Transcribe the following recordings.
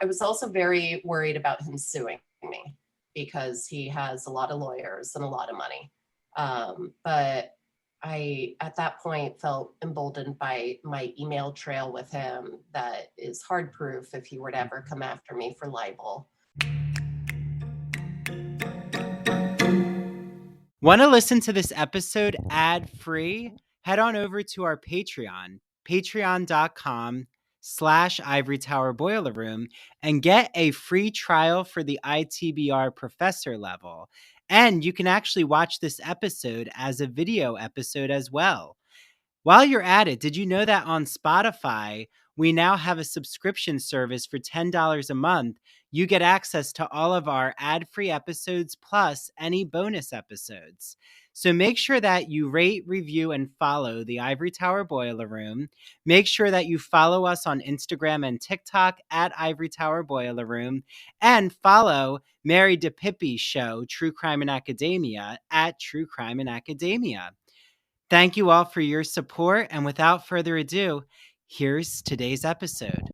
I was also very worried about him suing me because he has a lot of lawyers and a lot of money. But I, at that point, felt emboldened by my email trail with him that is hard proof if he were to ever come after me for libel. Want to listen to this episode ad-free? Head on over to our Patreon, patreon.com/Ivory Tower Boiler Room, and get a free trial for the ITBR professor level. And you can actually watch this episode as a video episode as well. While you're at it, did you know that on Spotify, we now have a subscription service for $10 a month? You get access to all of our ad-free episodes plus any bonus episodes. So make sure that you rate, review, and follow the Ivory Tower Boiler Room. Make sure that you follow us on Instagram and TikTok at Ivory Tower Boiler Room. And follow Mary DePippi's show, True Crime in Academia, at True Crime in Academia. Thank you all for your support, and without further ado, here's today's episode.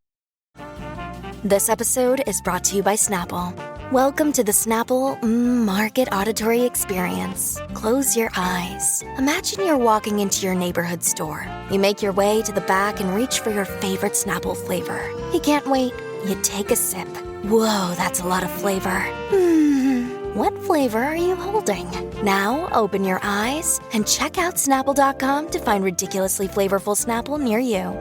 This episode is brought to you by Snapple. Welcome to the Snapple Market Auditory Experience. Close your eyes. Imagine you're walking into your neighborhood store. You make your way to the back and reach for your favorite Snapple flavor. You can't wait. You take a sip. Whoa, that's a lot of flavor. What flavor are you holding? Now open your eyes and check out Snapple.com to find ridiculously flavorful Snapple near you.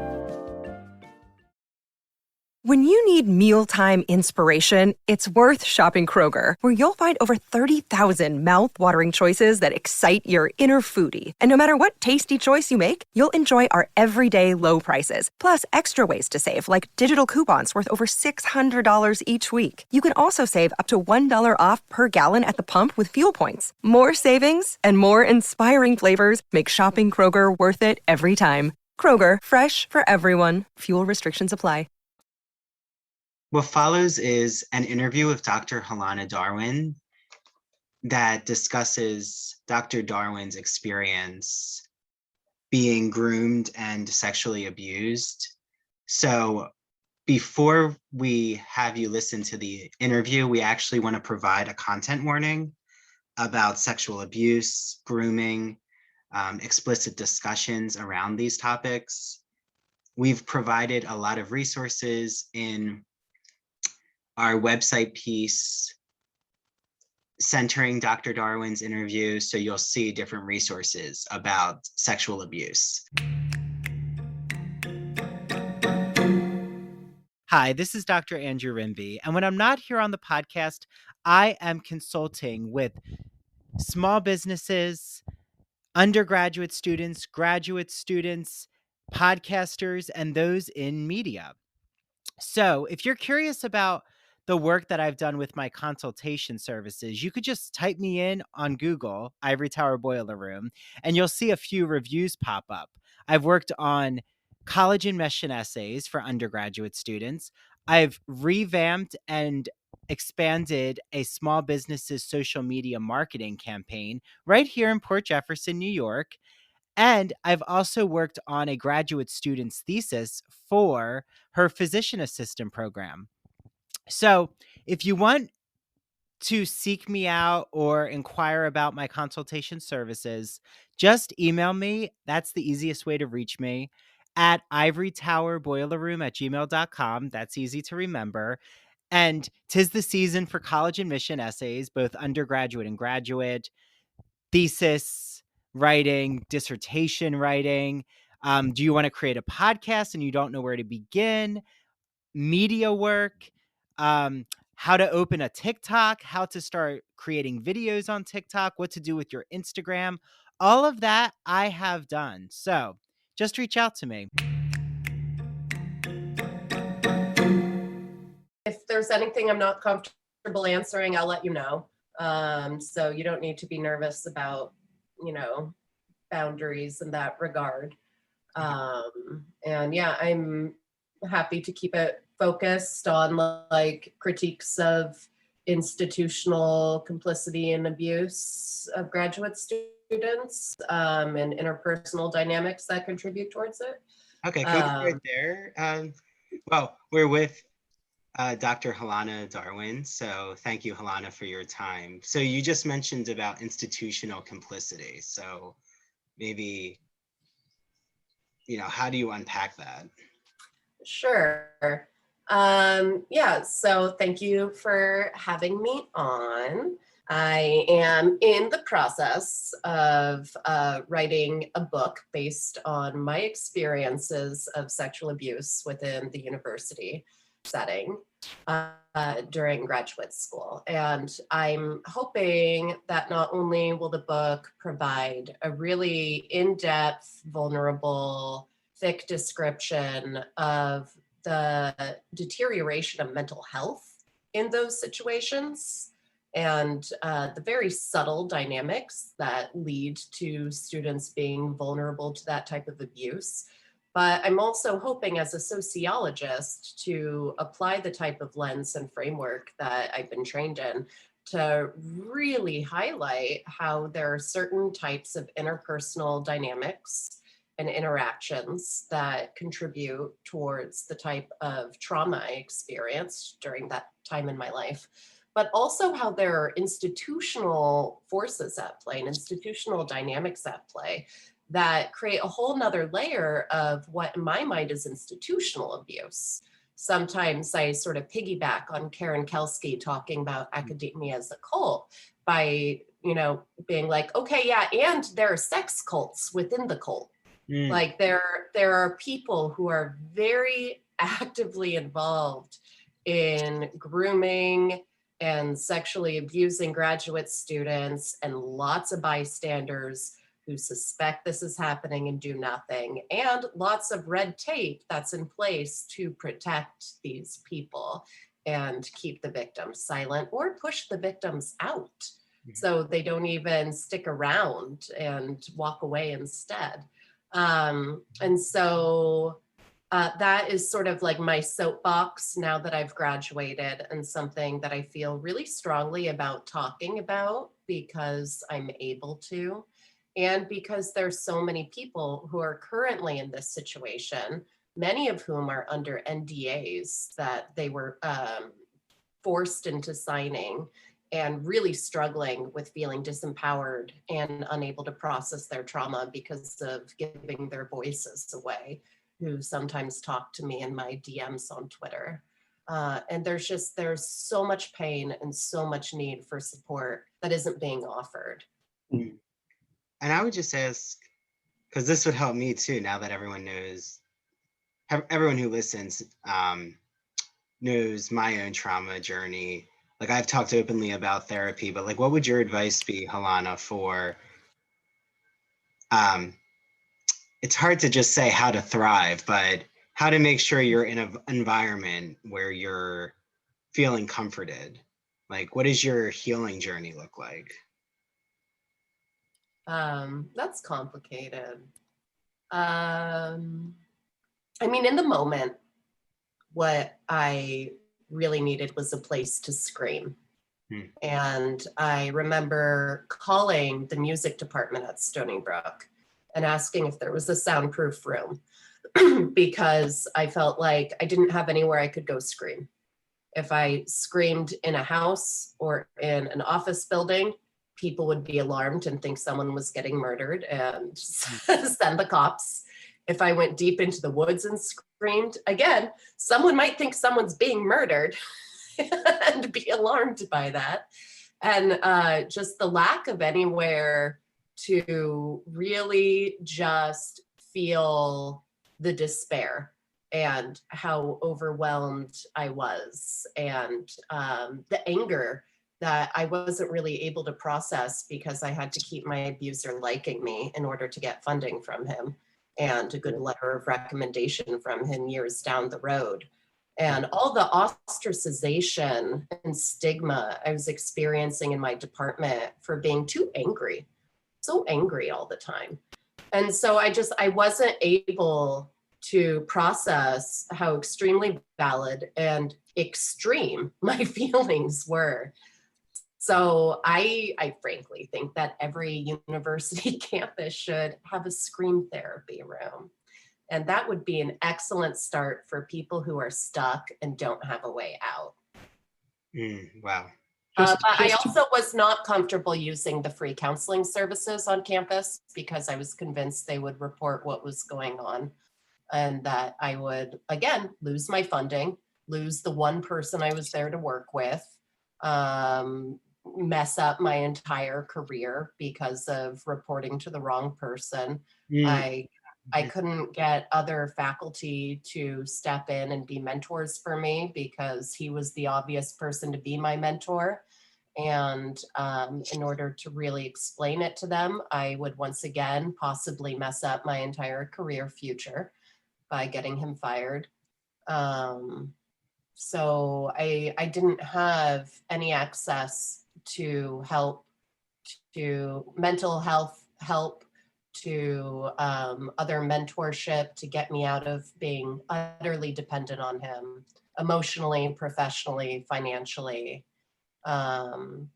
When you need mealtime inspiration, it's worth shopping Kroger, where you'll find over 30,000 mouth-watering choices that excite your inner foodie. And no matter what tasty choice you make, you'll enjoy our everyday low prices, plus extra ways to save, like digital coupons worth over $600 each week. You can also save up to $1 off per gallon at the pump with fuel points. More savings and more inspiring flavors make shopping Kroger worth it every time. Kroger, fresh for everyone. Fuel restrictions apply. What follows is an interview with Dr. Helana Darwin that discusses Dr. Darwin's experience being groomed and sexually abused. So before we have you listen to the interview, we actually want to provide a content warning about sexual abuse, grooming, explicit discussions around these topics. We've provided a lot of resources in our website piece centering Dr. Darwin's interview, so you'll see different resources about sexual abuse. Hi, this is Dr. Andrew Rimby, and when I'm not here on the podcast, I am consulting with small businesses, undergraduate students, graduate students, podcasters, and those in media. So if you're curious about the work that I've done with my consultation services, you could just type me in on Google, Ivory Tower Boiler Room, and you'll see a few reviews pop up. I've worked on college admission essays for undergraduate students. I've revamped and expanded a small business's social media marketing campaign right here in Port Jefferson, New York. And I've also worked on a graduate student's thesis for her physician assistant program. So if you want to seek me out or inquire about my consultation services, just email me. That's the easiest way to reach me at ivorytowerboilerroom@gmail.com. That's easy to remember. And 'tis the season for college admission essays, both undergraduate and graduate, thesis writing, dissertation writing. Do you want to create a podcast and you don't know where to begin? Media work, how to open a TikTok, how to start creating videos on TikTok, what to do with your Instagram. All of that I have done. So just reach out to me. If there's anything I'm not comfortable answering, I'll let you know. So you don't need to be nervous about, boundaries in that regard. And yeah, I'm happy to keep it focused on like critiques of institutional complicity and abuse of graduate students, and interpersonal dynamics that contribute towards it. Okay, cool. Right there. Well, we're with Dr. Helana Darwin. So thank you, Helana, for your time. So you just mentioned about institutional complicity. So maybe, how do you unpack that? Sure. Yeah, so thank you for having me on. I am in the process of writing a book based on my experiences of sexual abuse within the university setting during graduate school. And I'm hoping that not only will the book provide a really in-depth, vulnerable, thick description of the deterioration of mental health in those situations and the very subtle dynamics that lead to students being vulnerable to that type of abuse. But I'm also hoping as a sociologist to apply the type of lens and framework that I've been trained in to really highlight how there are certain types of interpersonal dynamics and interactions that contribute towards the type of trauma I experienced during that time in my life, but also how there are institutional forces at play and institutional dynamics at play that create a whole nother layer of what in my mind is institutional abuse. Sometimes I sort of piggyback on Karen Kelsky talking about academia as a cult by, being like, okay, yeah, and there are sex cults within the cult. Like there are people who are very actively involved in grooming and sexually abusing graduate students, and lots of bystanders who suspect this is happening and do nothing, and lots of red tape that's in place to protect these people and keep the victims silent or push the victims out so they don't even stick around and walk away instead. And so that is sort of like my soapbox now that I've graduated, and something that I feel really strongly about talking about because I'm able to, and because there's so many people who are currently in this situation, many of whom are under NDAs that they were forced into signing, and really struggling with feeling disempowered and unable to process their trauma because of giving their voices away, who sometimes talk to me in my DMs on Twitter. And there's so much pain and so much need for support that isn't being offered. And I would just ask, because this would help me too, now that everyone who listens knows my own trauma journey. Like, I've talked openly about therapy, but like, what would your advice be, Helana, for, it's hard to just say how to thrive, but how to make sure you're in an environment where you're feeling comforted? Like, what does your healing journey look like? That's complicated. I mean, in the moment, what I really needed was a place to scream. And I remember calling the music department at Stony Brook and asking if there was a soundproof room because I felt like I didn't have anywhere I could go scream. If I screamed in a house or in an office building, people would be alarmed and think someone was getting murdered and send the cops. If I went deep into the woods and screamed, again, someone might think someone's being murdered and be alarmed by that. And just the lack of anywhere to really just feel the despair and how overwhelmed I was, and the anger that I wasn't really able to process because I had to keep my abuser liking me in order to get funding from him and a good letter of recommendation from him years down the road. And all the ostracization and stigma I was experiencing in my department for being too angry, so angry all the time. And so I wasn't able to process how extremely valid and extreme my feelings were. So I frankly think that every university campus should have a scream therapy room. And that would be an excellent start for people who are stuck and don't have a way out. Wow. But I also was not comfortable using the free counseling services on campus because I was convinced they would report what was going on and that I would, again, lose my funding, lose the one person I was there to work with, mess up my entire career because of reporting to the wrong person. I couldn't get other faculty to step in and be mentors for me because he was the obvious person to be my mentor. And in order to really explain it to them, I would once again possibly mess up my entire career future by getting him fired. So I didn't have any access to help, to mental health help, to other mentorship to get me out of being utterly dependent on him emotionally, professionally, financially. And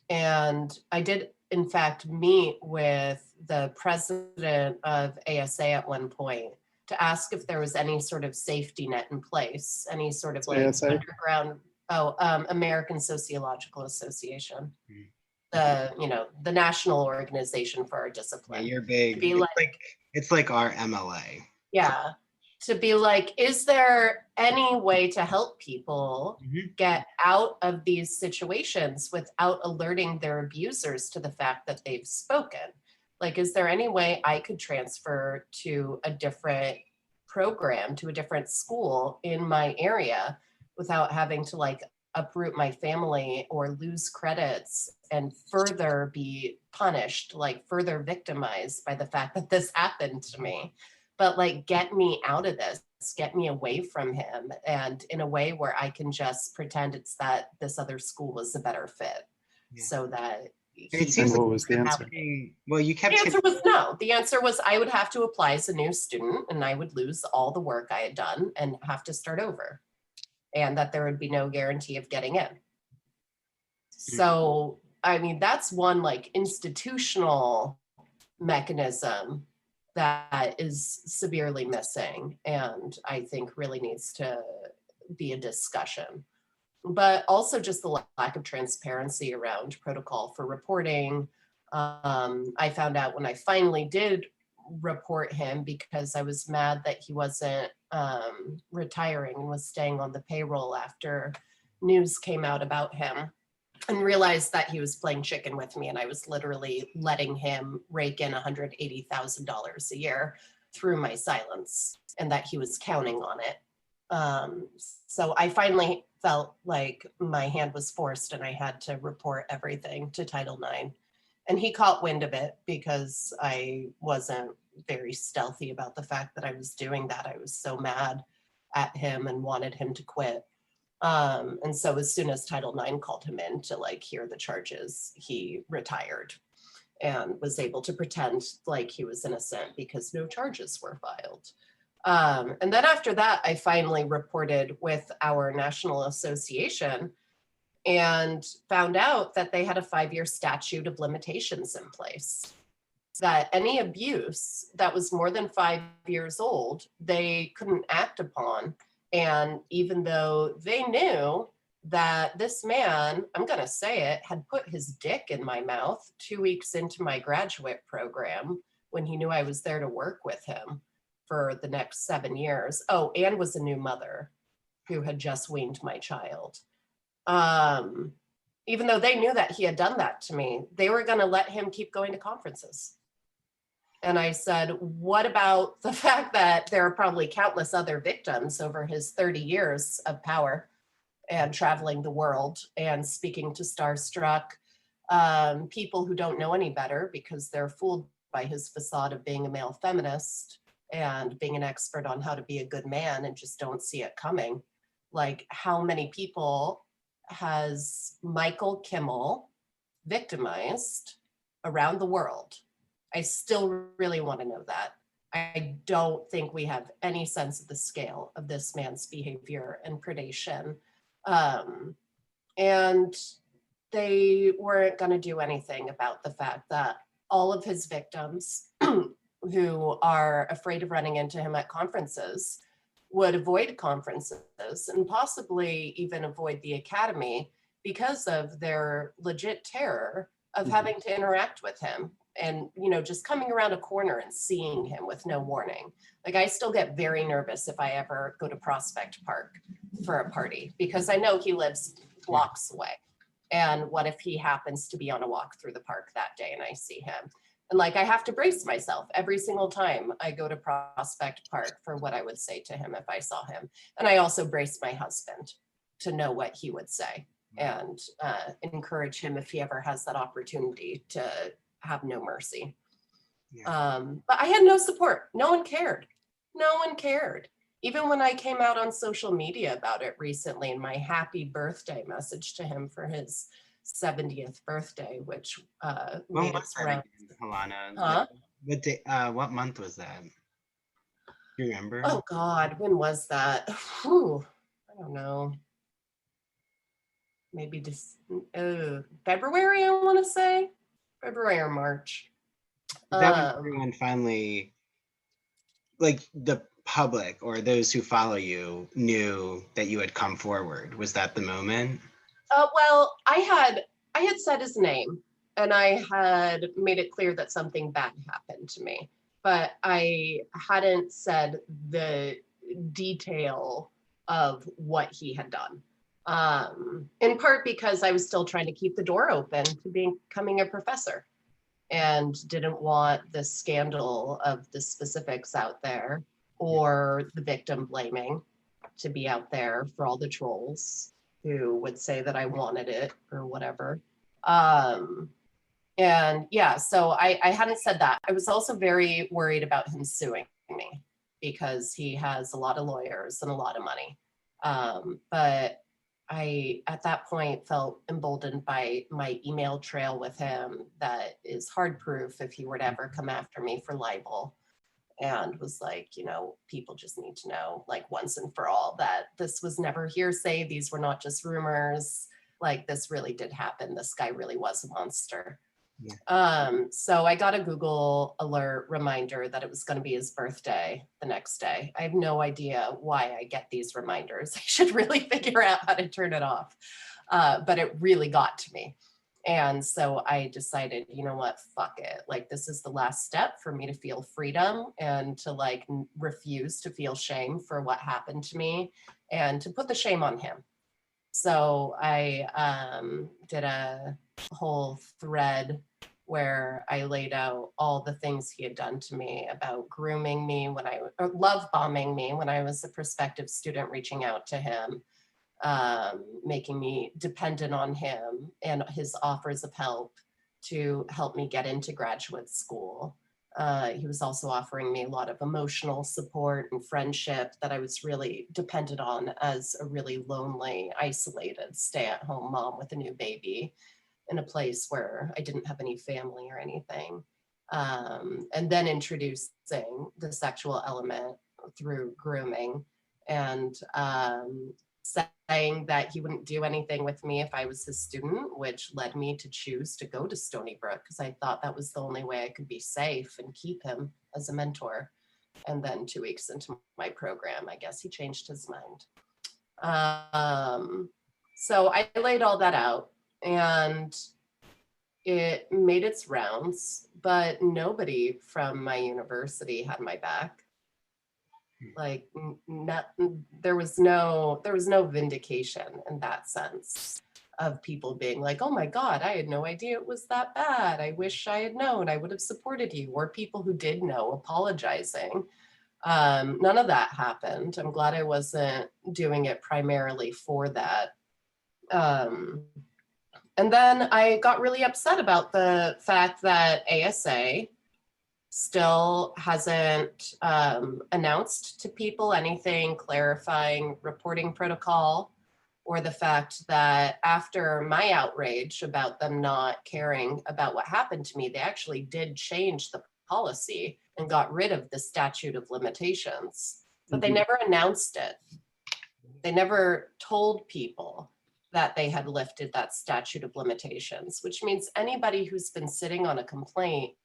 I did, in fact, meet with the president of ASA at one point to ask if there was any sort of safety net in place, any sort of like underground, American Sociological Association. The national organization for our discipline. Yeah, you're big. It's like our MLA. Yeah. To be like, is there any way to help people get out of these situations without alerting their abusers to the fact that they've spoken? Like, is there any way I could transfer to a different program, to a different school in my area without having to like uproot my family or lose credits and further be punished, like further victimized by the fact that this happened to me? But like, get me out of this, get me away from him, and in a way where I can just pretend it's that this other school was a better fit. So that it seems like, what was the answer? Well, you kept. The answer was no. The answer was I would have to apply as a new student and I would lose all the work I had done and have to start over, and that there would be no guarantee of getting in. So, I mean, that's one like institutional mechanism that is severely missing and I think really needs to be a discussion. But also just the lack of transparency around protocol for reporting. I found out when I finally did report him because I was mad that he wasn't retiring and was staying on the payroll after news came out about him, and realized that he was playing chicken with me and I was literally letting him rake in $180,000 a year through my silence and that he was counting on it. So I finally felt like my hand was forced and I had to report everything to Title IX. And he caught wind of it because I wasn't very stealthy about the fact that I was doing that. I was so mad at him and wanted him to quit. And so as soon as Title IX called him in to like hear the charges, he retired and was able to pretend like he was innocent because no charges were filed. And then after that, I finally reported with our national association and found out that they had a 5-year statute of limitations in place. That any abuse that was more than 5 years old, they couldn't act upon. And even though they knew that this man, I'm going to say it, had put his dick in my mouth 2 weeks into my graduate program when he knew I was there to work with him for the next 7 years. Oh, and was a new mother who had just weaned my child. Even though they knew that he had done that to me, they were going to let him keep going to conferences. And I said, what about the fact that there are probably countless other victims over his 30 years of power and traveling the world and speaking to starstruck people who don't know any better because they're fooled by his facade of being a male feminist and being an expert on how to be a good man and just don't see it coming. Like, how many people has Michael Kimmel victimized around the world? I still really want to know that. I don't think we have any sense of the scale of this man's behavior and predation. And they weren't going to do anything about the fact that all of his victims who are afraid of running into him at conferences would avoid conferences and possibly even avoid the academy because of their legit terror of having to interact with him and, you know, just coming around a corner and seeing him with no warning. Like, I still get very nervous if I ever go to Prospect Park for a party because I know he lives blocks away. And what if he happens to be on a walk through the park that day and I see him? And like, I have to brace myself every single time I go to Prospect Park for what I would say to him if I saw him. And I also brace my husband to know what he would say and encourage him if he ever has that opportunity to have no mercy. But I had no support. No one cared. No one cared. Even when I came out on social media about it recently in my happy birthday message to him for his 70th birthday, which made its rounds. Helana? Huh? What day, what month was that? Do you remember? Oh God, when was that? Whew, I don't know. Maybe just February, I want to say. February or March. Is that when everyone finally, like the public or those who follow you, knew that you had come forward? Was that the moment? Well, I had said his name and I had made it clear that something bad happened to me, but I hadn't said the detail of what he had done. In part because I was still trying to keep the door open to becoming a professor and didn't want the scandal of the specifics out there or the victim blaming to be out there for all the trolls who would say that I wanted it or whatever. And yeah, so I hadn't said that. I was also very worried about him suing me because he has a lot of lawyers and a lot of money. But I, at that point, felt emboldened by my email trail with him that is hard proof if he were to ever come after me for libel. And was like, you know, people just need to know, like, once and for all, that this was never hearsay. These were not just rumors. Like, this really did happen. This guy really was a monster. Yeah. So I got a Google alert reminder that it was going to be his birthday the next day. I have no idea why I get these reminders. I should really figure out how to turn it off. But it really got to me. And so I decided, you know what, fuck it. Like, this is the last step for me to feel freedom and to like refuse to feel shame for what happened to me and to put the shame on him. So I did a whole thread where I laid out all the things he had done to me about grooming me or love bombing me when I was a prospective student reaching out to him, making me dependent on him and his offers of help to help me get into graduate school. He was also offering me a lot of emotional support and friendship that I was really dependent on as a really lonely, isolated, stay-at-home mom with a new baby in a place where I didn't have any family or anything. And then introducing the sexual element through grooming and saying that he wouldn't do anything with me if I was his student, which led me to choose to go to Stony Brook because I thought that was the only way I could be safe and keep him as a mentor. And then 2 weeks into my program, I guess he changed his mind. So I laid all that out and it made its rounds, but nobody from my university had my back. Like, there was no vindication in that sense of people being like, oh my God, I had no idea it was that bad. I wish I had known, I would have supported you. Or people who did know apologizing. None of that happened. I'm glad I wasn't doing it primarily for that. And then I got really upset about the fact that ASA still hasn't announced to people anything clarifying reporting protocol, or the fact that after my outrage about them not caring about what happened to me, they actually did change the policy and got rid of the statute of limitations, but they never announced it. They never told people that they had lifted that statute of limitations, which means anybody who's been sitting on a complaint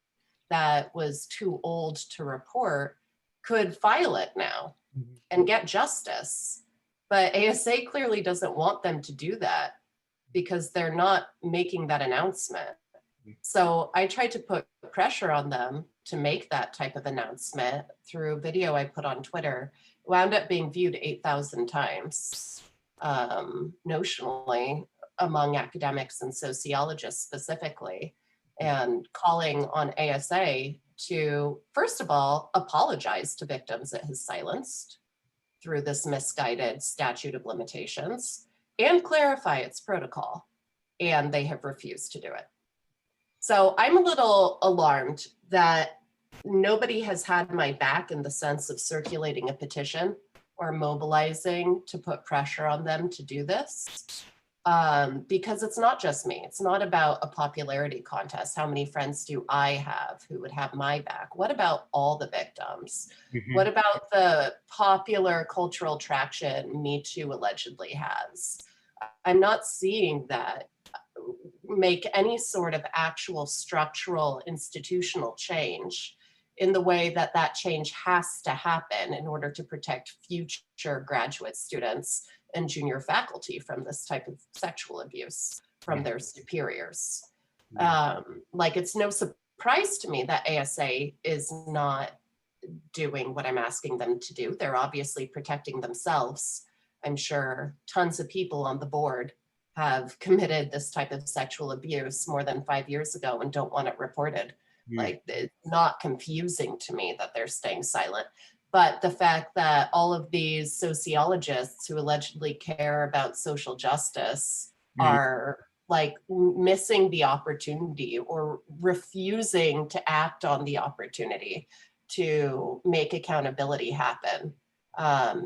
that was too old to report could file it now and get justice. But ASA clearly doesn't want them to do that because they're not making that announcement. So I tried to put pressure on them to make that type of announcement through a video I put on Twitter. It wound up being viewed 8,000 times notionally among academics and sociologists specifically, and calling on ASA to, first of all, apologize to victims it has silenced through this misguided statute of limitations and clarify its protocol. And they have refused to do it. So I'm a little alarmed that nobody has had my back in the sense of circulating a petition or mobilizing to put pressure on them to do this. Because it's not just me. It's not about a popularity contest. How many friends do I have who would have my back? What about all the victims? What about the popular cultural traction Me Too allegedly has? I'm not seeing that make any sort of actual structural institutional change in the way that that change has to happen in order to protect future graduate students and junior faculty from this type of sexual abuse from their superiors. Like, it's no surprise to me that ASA is not doing what I'm asking them to do. They're obviously protecting themselves. I'm sure tons of people on the board have committed this type of sexual abuse more than 5 years ago and don't want it reported. Like, it's not confusing to me that they're staying silent. But the fact that all of these sociologists who allegedly care about social justice are like missing the opportunity or refusing to act on the opportunity to make accountability happen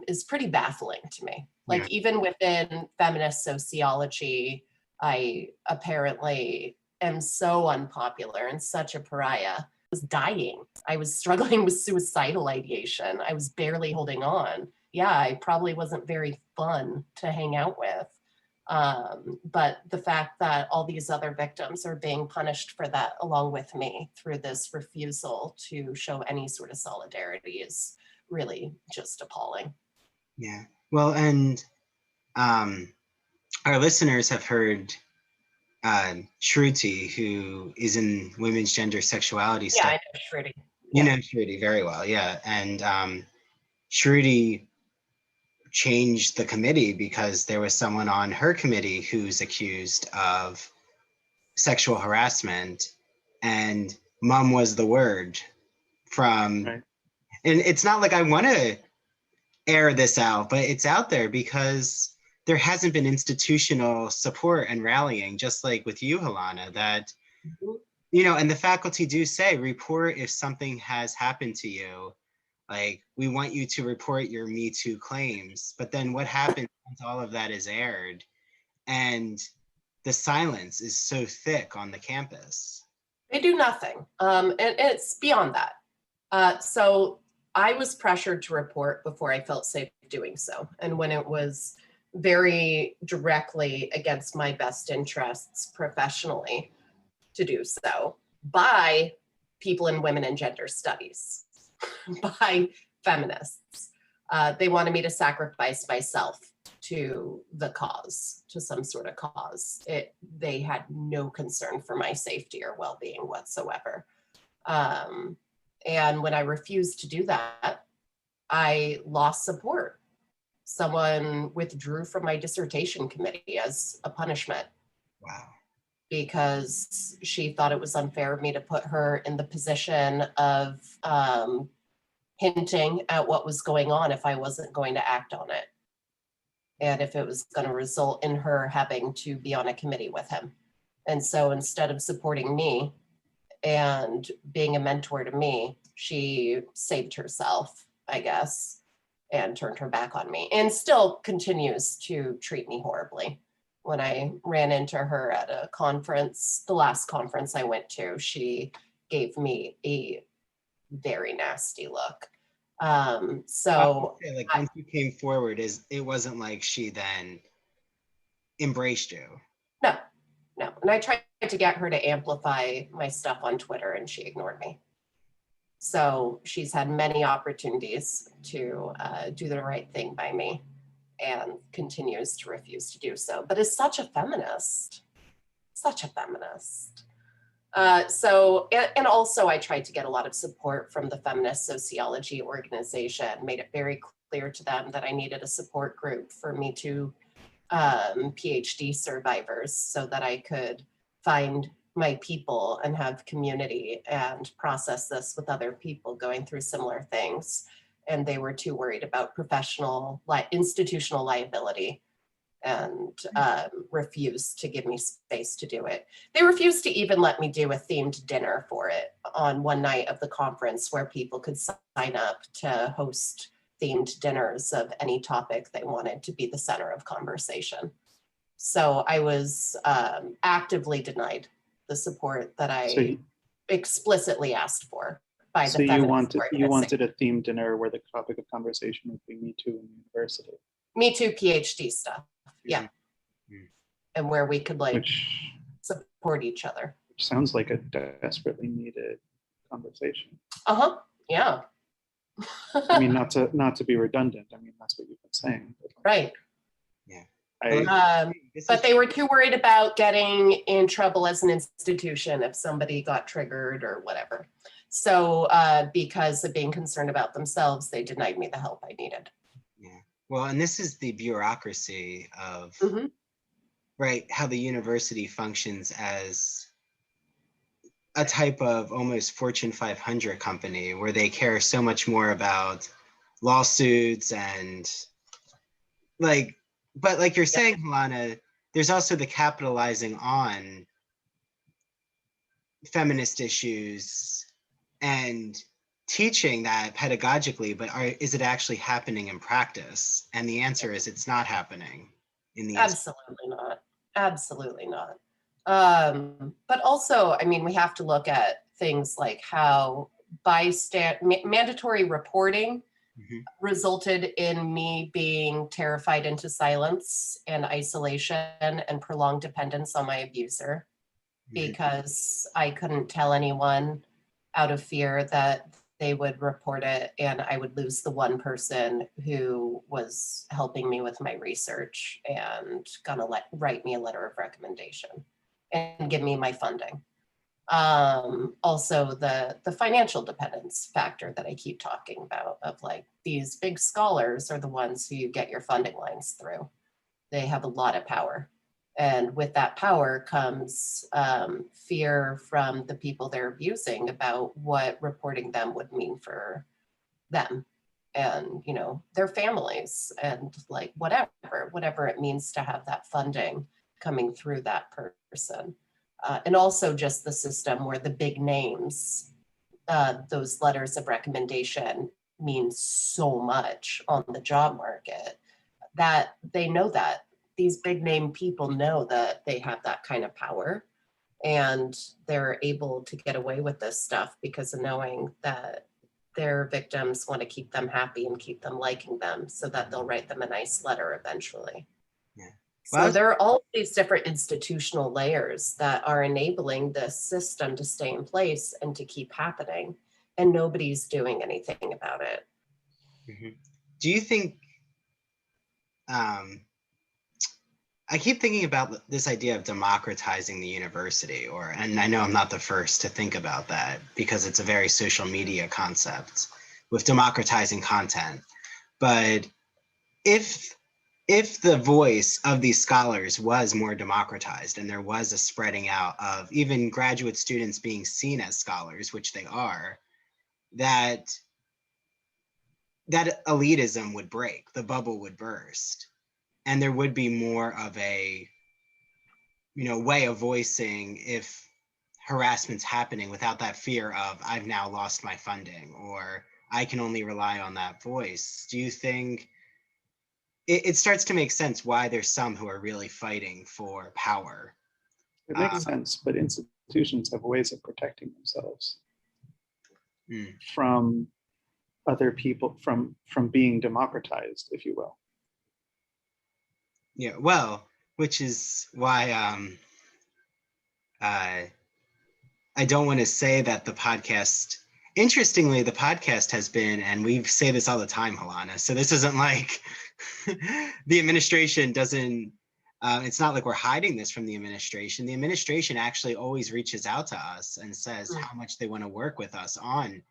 is pretty baffling to me. Like, even within feminist sociology, I apparently am so unpopular and such a pariah. I was dying. I was struggling with suicidal ideation. I was barely holding on. Yeah, I probably wasn't very fun to hang out with. But the fact that all these other victims are being punished for that along with me through this refusal to show any sort of solidarity is really just appalling. Yeah. Well, and our listeners have heard Shruti, who is in women's gender sexuality studies. Yeah, I know Shruti. You know Shruti very well, yeah. And Shruti changed the committee because there was someone on her committee who's accused of sexual harassment, and mom was the word from, and it's not like I want to air this out, but it's out there because there hasn't been institutional support and rallying, just like with you, Helana, that, you know, and the faculty do say, report if something has happened to you. Like, we want you to report your Me Too claims, but then what happens once all of that is aired and the silence is so thick on the campus? They do nothing. And it's beyond that. So I was pressured to report before I felt safe doing so. And when it was very directly against my best interests professionally to do so by people in women and gender studies, by feminists. They wanted me to sacrifice myself to the cause, to some sort of cause. They had no concern for my safety or well-being whatsoever. And when I refused to do that, I lost support. Someone withdrew from my dissertation committee as a punishment. Wow. Because she thought it was unfair of me to put her in the position of hinting at what was going on if I wasn't going to act on it. And if it was going to result in her having to be on a committee with him. And so instead of supporting me and being a mentor to me, she saved herself, I guess, and turned her back on me, and still continues to treat me horribly. When I ran into her at a conference, the last conference I went to, she gave me a very nasty look. So like, once you came forward, it wasn't like she then embraced you. No. And I tried to get her to amplify my stuff on Twitter and she ignored me. So she's had many opportunities to do the right thing by me and continues to refuse to do so, but is such a feminist, such a feminist. And also I tried to get a lot of support from the feminist sociology organization, made it very clear to them that I needed a support group for Me Too PhD survivors so that I could find my people and have community and process this with other people going through similar things. And they were too worried about institutional liability and refused to give me space to do it. They refused to even let me do a themed dinner for it on one night of the conference where people could sign up to host themed dinners of any topic they wanted to be the center of conversation. So I was actively denied the support that I explicitly asked for by the feminist So you wanted a themed dinner where the topic of conversation would be Me Too in university. Me Too PhD stuff, yeah. And where we could support each other. Which sounds like a desperately needed conversation. Yeah. I mean, not to be redundant. I mean, that's what you've been saying. Right. Yeah. But they were too worried about getting in trouble as an institution if somebody got triggered or whatever. So because of being concerned about themselves, they denied me the help I needed. Yeah. Well, and this is the bureaucracy of, right, how the university functions as a type of almost Fortune 500 company where they care so much more about lawsuits and but like you're saying, Helana, there's also the capitalizing on feminist issues and teaching that pedagogically, but is it actually happening in practice? And the answer is it's not happening in the Absolutely not. Absolutely not. But also, I mean, we have to look at things like how mandatory reporting resulted in me being terrified into silence and isolation and prolonged dependence on my abuser because I couldn't tell anyone out of fear that they would report it and I would lose the one person who was helping me with my research and gonna write me a letter of recommendation and give me my funding. Also the financial dependence factor that I keep talking about of like these big scholars are the ones who you get your funding lines through. They have a lot of power. And with that power comes fear from the people they're abusing about what reporting them would mean for them and, you know, their families and like whatever it means to have that funding coming through that person. And also just the system where the big names, those letters of recommendation mean so much on the job market that they know that. These big name people know that they have that kind of power and they're able to get away with this stuff because of knowing that their victims want to keep them happy and keep them liking them so that they'll write them a nice letter eventually. Yeah. Well, so there are all these different institutional layers that are enabling this system to stay in place and to keep happening, and nobody's doing anything about it. Do you think, I keep thinking about this idea of democratizing the university, and I know I'm not the first to think about that because it's a very social media concept with democratizing content. But if the voice of these scholars was more democratized and there was a spreading out of even graduate students being seen as scholars, which they are, that elitism would break, the bubble would burst. And there would be more of a, way of voicing if harassment's happening without that fear of I've now lost my funding or I can only rely on that voice. Do you think it starts to make sense why there's some who are really fighting for power? It makes sense, but institutions have ways of protecting themselves from other people, from being democratized, if you will. Yeah, well, which is why I don't want to say that the podcast interestingly, the podcast has been, and we say this all the time, Helana, so this isn't like the administration doesn't, it's not like we're hiding this from the administration. The administration actually always reaches out to us and says how much they want to work with us on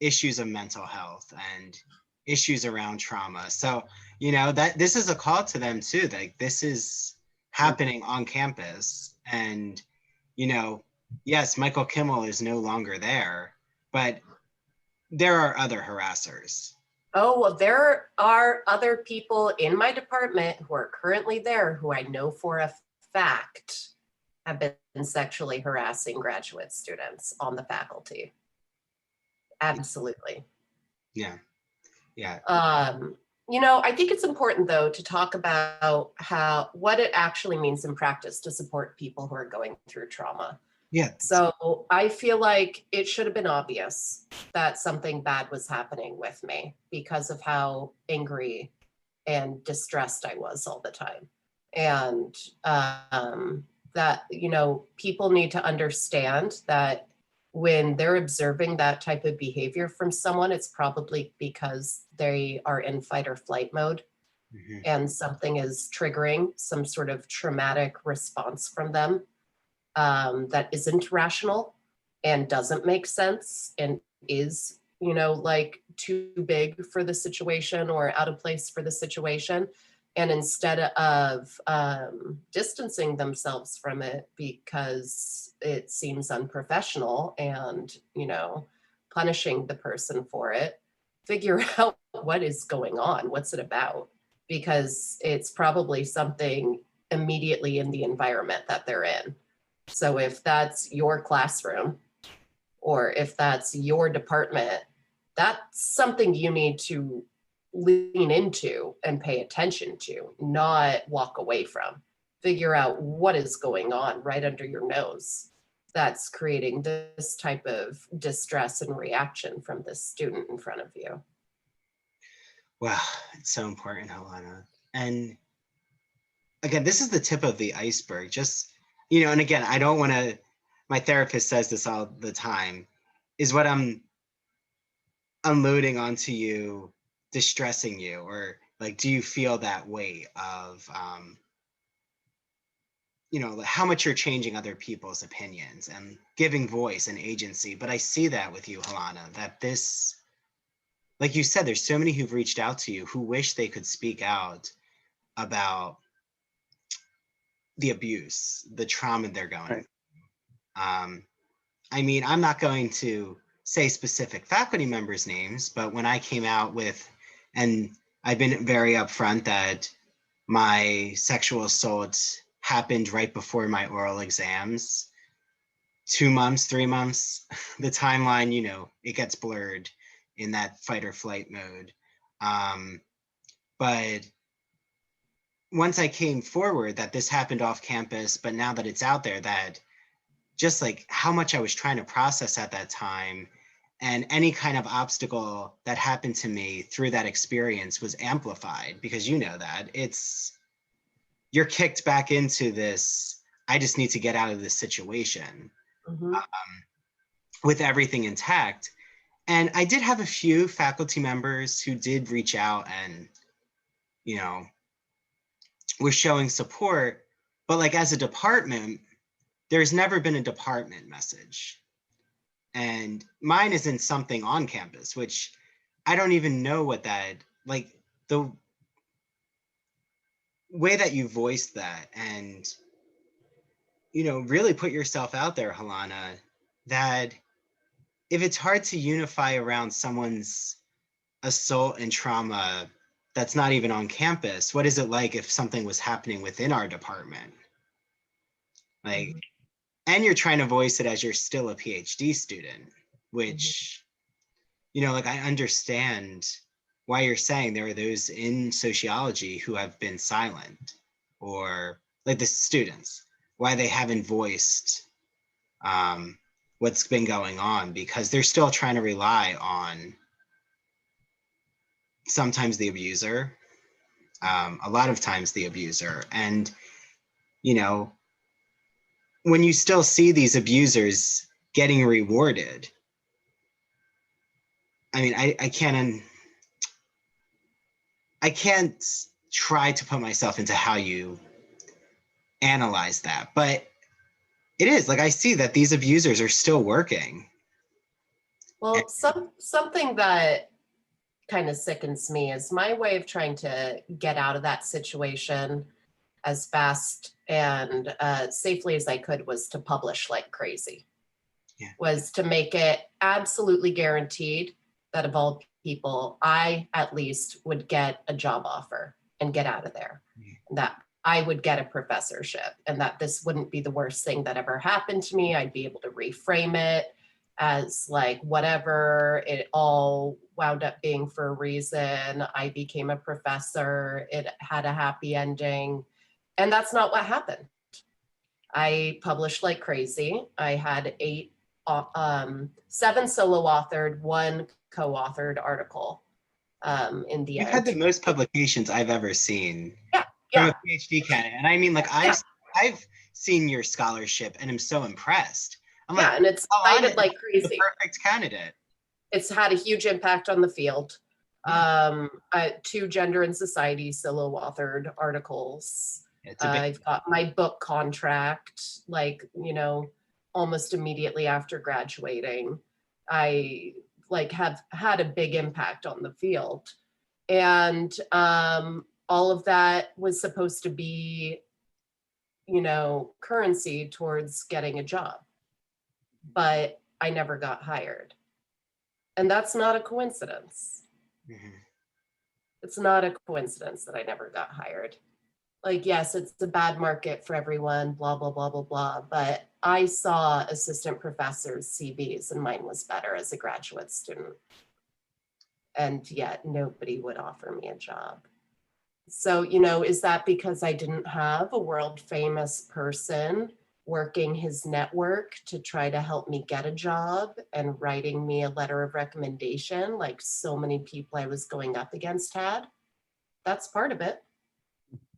issues of mental health and issues around trauma. So, you know, that this is a call to them too. Like, this is happening on campus. And, you know, yes, Michael Kimmel is no longer there, but there are other harassers. Oh, well, there are other people in my department who are currently there who I know for a fact have been sexually harassing graduate students on the faculty. Absolutely. Yeah. Yeah. You know, I think it's important though to talk about what it actually means in practice to support people who are going through trauma. Yeah. So I feel like it should have been obvious that something bad was happening with me because of how angry and distressed I was all the time. And that, you know, people need to understand that when they're observing that type of behavior from someone, it's probably because they are in fight or flight mode and something is triggering some sort of traumatic response from them that isn't rational and doesn't make sense and is, you know, like too big for the situation or out of place for the situation. And instead of distancing themselves from it because it seems unprofessional and, you know, punishing the person for it, figure out what is going on, what's it about? Because it's probably something immediately in the environment that they're in. So if that's your classroom or if that's your department, that's something you need to lean into and pay attention to, not walk away from. Figure out what is going on right under your nose that's creating this type of distress and reaction from this student in front of you. Wow, it's so important, Helana. And again, this is the tip of the iceberg. Just, you know, and again, I don't want to, my therapist says this all the time, is what I'm unloading onto you distressing you, or like, do you feel that weight of you know, how much you're changing other people's opinions and giving voice and agency? But I see that with you, Helana, that this, like you said, there's so many who've reached out to you who wish they could speak out about the abuse, the trauma they're going through. I mean, I'm not going to say specific faculty members' names, but when I came out with, and I've been very upfront that my sexual assault happened right before my oral exams, 2 months, 3 months, the timeline, you know, it gets blurred in that fight or flight mode. But once I came forward that this happened off campus, but now that it's out there, that just like how much I was trying to process at that time, and any kind of obstacle that happened to me through that experience was amplified, because you know that you're kicked back into this, I just need to get out of this situation with everything intact. And I did have a few faculty members who did reach out and, you know, were showing support, but like as a department, there's never been a department message. And mine isn't something on campus, which I don't even know what that, like the way that you voiced that and, you know, really put yourself out there, Helana, that if it's hard to unify around someone's assault and trauma that's not even on campus, what is it like if something was happening within our department? Like, and you're trying to voice it as you're still a PhD student, which, you know, like I understand why you're saying there are those in sociology who have been silent, or like the students, why they haven't voiced what's been going on, because they're still trying to rely on sometimes the abuser, a lot of times the abuser. And, you know, when you still see these abusers getting rewarded, I mean, I can't try to put myself into how you analyze that, but it is like I see that these abusers are still working. Well, something that kind of sickens me is my way of trying to get out of that situation as fast and safely as I could was to publish like crazy. Yeah. Was to make it absolutely guaranteed that of all people, I at least would get a job offer and get out of there. Yeah. That I would get a professorship and that this wouldn't be the worst thing that ever happened to me. I'd be able to reframe it as like whatever, it all wound up being for a reason. I became a professor. It had a happy ending. And that's not what happened. I published like crazy. I had 7 solo authored, 1 co-authored article in the You've end. had the most publications I've ever seen. Yeah. From a PhD candidate. And I mean, like I've seen your scholarship and I'm so impressed. I'm like, and it's cited like crazy. The perfect candidate. It's had a huge impact on the field. 2 Gender and Society solo authored articles. I've got my book contract, like, almost immediately after graduating. I like have had a big impact on the field. And all of that was supposed to be, currency towards getting a job. But I never got hired. And that's not a coincidence. Mm-hmm. It's not a coincidence that I never got hired. Like, yes, it's a bad market for everyone, blah, blah, blah, blah, blah. But I saw assistant professors' CVs and mine was better as a graduate student. And yet nobody would offer me a job. So, is that because I didn't have a world famous person working his network to try to help me get a job and writing me a letter of recommendation like so many people I was going up against had? That's part of it.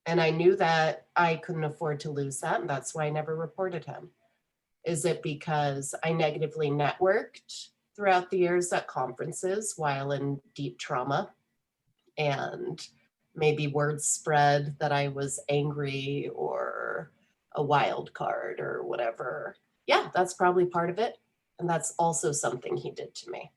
And I knew that I couldn't afford to lose that, and that's why I never reported him. Is it because I negatively networked throughout the years at conferences while in deep trauma, and maybe word spread that I was angry or a wild card or whatever? Yeah, that's probably part of it. And that's also something he did to me.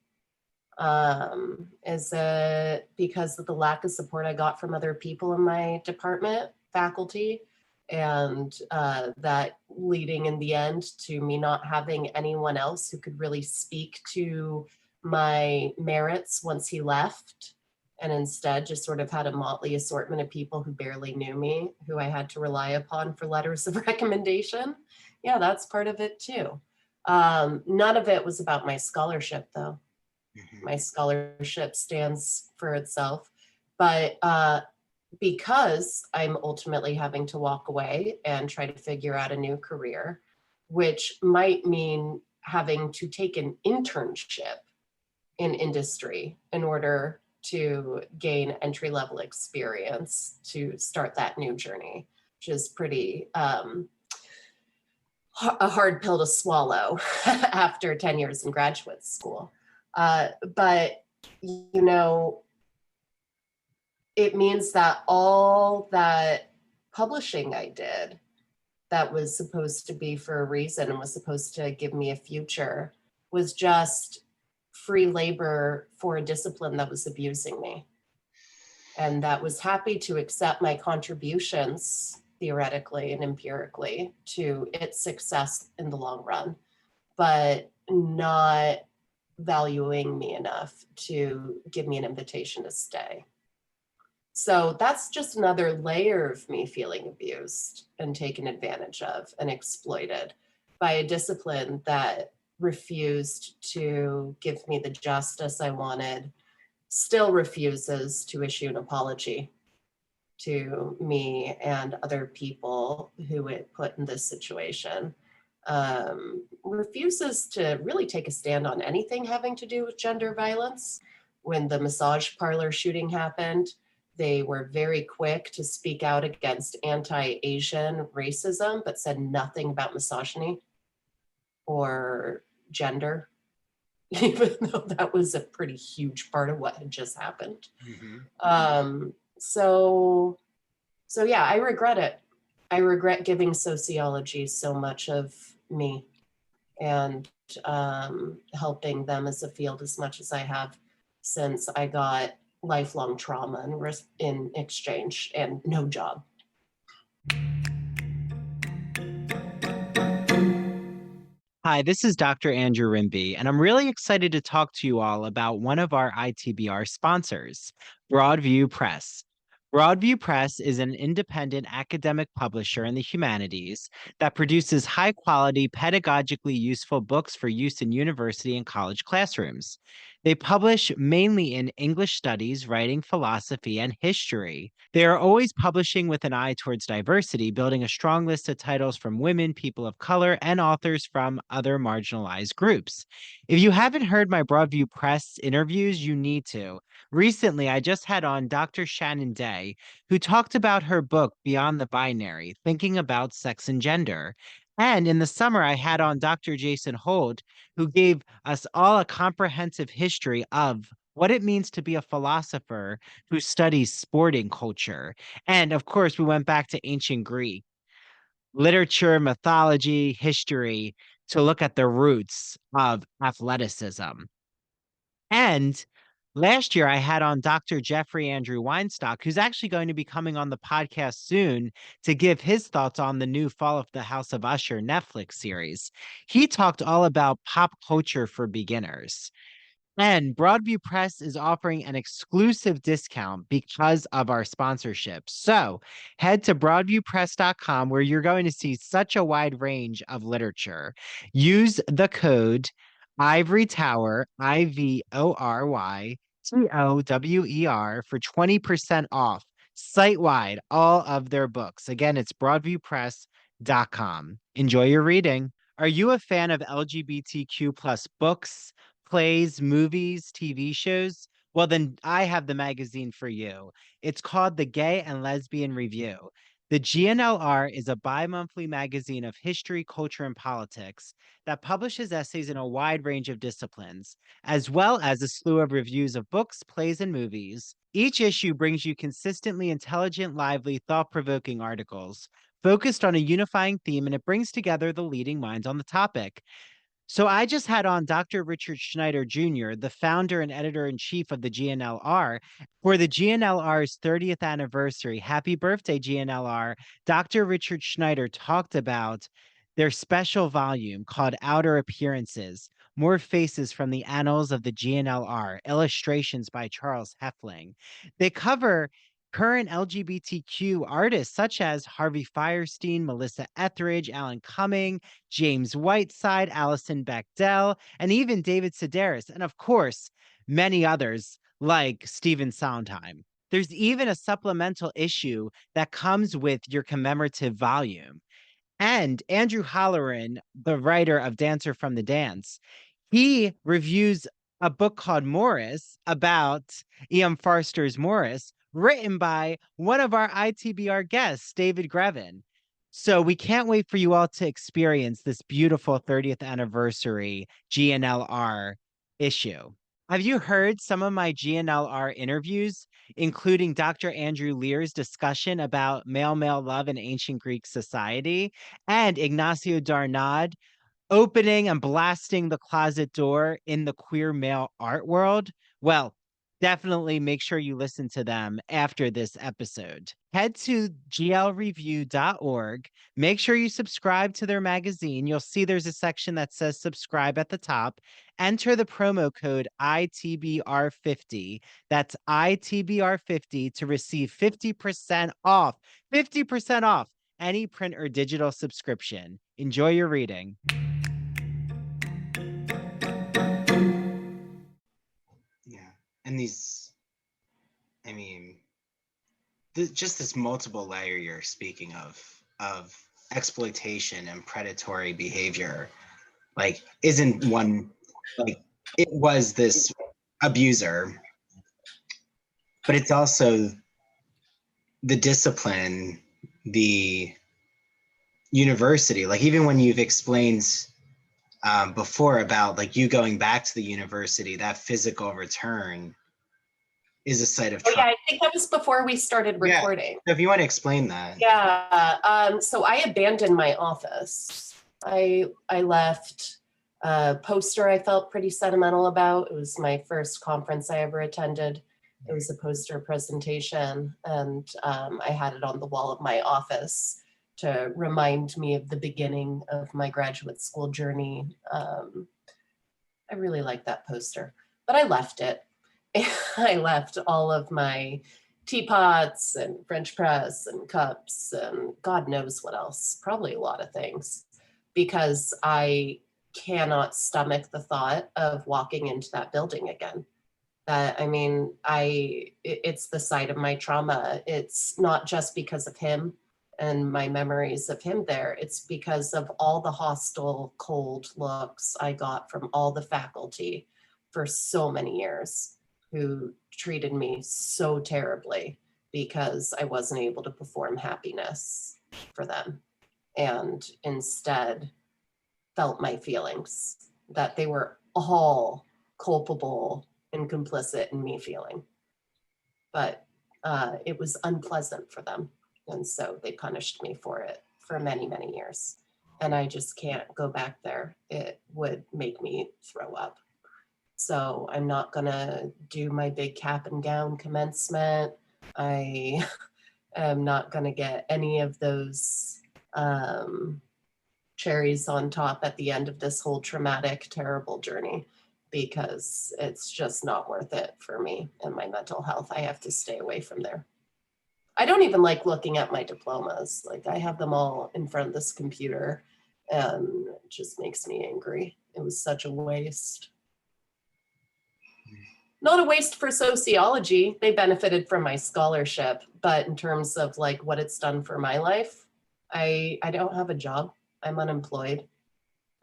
Is it because of the lack of support I got from other people in my department, faculty, and that leading in the end to me not having anyone else who could really speak to my merits once he left, and instead just sort of had a motley assortment of people who barely knew me, who I had to rely upon for letters of recommendation? Yeah, that's part of it too. None of it was about my scholarship though. My scholarship stands for itself, but because I'm ultimately having to walk away and try to figure out a new career, which might mean having to take an internship in industry in order to gain entry-level experience to start that new journey, which is pretty a hard pill to swallow after 10 years in graduate school. But, it means that all that publishing I did that was supposed to be for a reason and was supposed to give me a future was just free labor for a discipline that was abusing me and that was happy to accept my contributions theoretically and empirically to its success in the long run, but not valuing me enough to give me an invitation to stay. So that's just another layer of me feeling abused and taken advantage of and exploited by a discipline that refused to give me the justice I wanted, still refuses to issue an apology to me and other people who it put in this situation, refuses to really take a stand on anything having to do with gender violence. When the massage parlor shooting happened, they were very quick to speak out against anti-Asian racism, but said nothing about misogyny or gender. even though that was a pretty huge part of what had just happened. So yeah, I regret it. I regret giving sociology so much of me and helping them as a field as much as I have, since I got lifelong trauma in exchange and no job. Hi, this is Dr. Andrew Rimby, and I'm really excited to talk to you all about one of our ITBR sponsors, Broadview Press. Broadview Press is an independent academic publisher in the humanities that produces high-quality, pedagogically useful books for use in university and college classrooms. They publish mainly in English studies, writing, philosophy, and history. They are always publishing with an eye towards diversity, building a strong list of titles from women, people of color, and authors from other marginalized groups. If you haven't heard my Broadview Press interviews, you need to. Recently, I just had on Dr. Shannon Day, who talked about her book, Beyond the Binary, Thinking About Sex and Gender. And in the summer, I had on Dr. Jason Holt, who gave us all a comprehensive history of what it means to be a philosopher who studies sporting culture. And of course, we went back to ancient Greek, literature, mythology, history, to look at the roots of athleticism. And last year, I had on Dr. Jeffrey Andrew Weinstock, who's actually going to be coming on the podcast soon to give his thoughts on the new Fall of the House of Usher Netflix series. He talked all about pop culture for beginners. And Broadview Press is offering an exclusive discount because of our sponsorship. So head to broadviewpress.com, where you're going to see such a wide range of literature. Use the code Ivory Tower, IVORYTOWER, for 20% off site-wide all of their books. Again, it's broadviewpress.com. Enjoy your reading. Are you a fan of LGBTQ plus books, plays, movies, TV shows? Well, then I have the magazine for you. It's called The Gay and Lesbian Review. The GNLR is a bi-monthly magazine of history, culture, and politics that publishes essays in a wide range of disciplines, as well as a slew of reviews of books, plays, and movies. Each issue brings you consistently intelligent, lively, thought-provoking articles focused on a unifying theme, and it brings together the leading minds on the topic. So I just had on Dr. Richard Schneider Jr., the founder and editor-in-chief of the GNLR. For the GNLR's 30th anniversary, happy birthday, GNLR, Dr. Richard Schneider talked about their special volume called Outer Appearances, More Faces from the Annals of the GNLR, illustrations by Charles Heffling. They cover current LGBTQ artists such as Harvey Fierstein, Melissa Etheridge, Alan Cumming, James Whiteside, Alison Bechdel, and even David Sedaris, and of course, many others like Stephen Sondheim. There's even a supplemental issue that comes with your commemorative volume. And Andrew Holleran, the writer of Dancer from the Dance, he reviews a book called Morris about E.M. Forster's Morris, written by one of our ITBR guests, David Grevin. So we can't wait for you all to experience this beautiful 30th anniversary GNLR issue. Have you heard some of my GNLR interviews, including Dr. Andrew Lear's discussion about male-male love in ancient Greek society, and Ignacio Darnad opening and blasting the closet door in the queer male art world? Well, definitely make sure you listen to them after this episode. Head to glreview.org. Make sure you subscribe to their magazine. You'll see there's a section that says subscribe at the top. Enter the promo code ITBR50. That's ITBR50 to receive 50% off. 50% off any print or digital subscription. Enjoy your reading. And these, I mean, just this multiple layer you're speaking of exploitation and predatory behavior, like isn't one, like it was this abuser, but it's also the discipline, the university, like even when you've explained before about like you going back to the university, that physical return is a site of Oh yeah, trauma. I think that was before we started Yeah. recording. So if you want to explain that. Yeah. So I abandoned my office. I left a poster I felt pretty sentimental about. It was my first conference I ever attended. It was a poster presentation, and I had it on the wall of my office to remind me of the beginning of my graduate school journey. I really liked that poster, but I left it. I left all of my teapots and French press and cups and God knows what else, probably a lot of things, because I cannot stomach the thought of walking into that building again. I mean, it's the site of my trauma. It's not just because of him and my memories of him there. It's because of all the hostile, cold looks I got from all the faculty for so many years who treated me so terribly because I wasn't able to perform happiness for them, and instead felt my feelings, that they were all culpable and complicit in me feeling. But it was unpleasant for them. And so they punished me for it for many, many years. And I just can't go back there. It would make me throw up. So I'm not gonna do my big cap and gown commencement. I am not gonna get any of those cherries on top at the end of this whole traumatic, terrible journey, because it's just not worth it for me and my mental health. I have to stay away from there. I don't even like looking at my diplomas. Like I have them all in front of this computer and it just makes me angry. It was such a waste. Not a waste for sociology. They benefited from my scholarship, but in terms of like what it's done for my life, I don't have a job. I'm unemployed.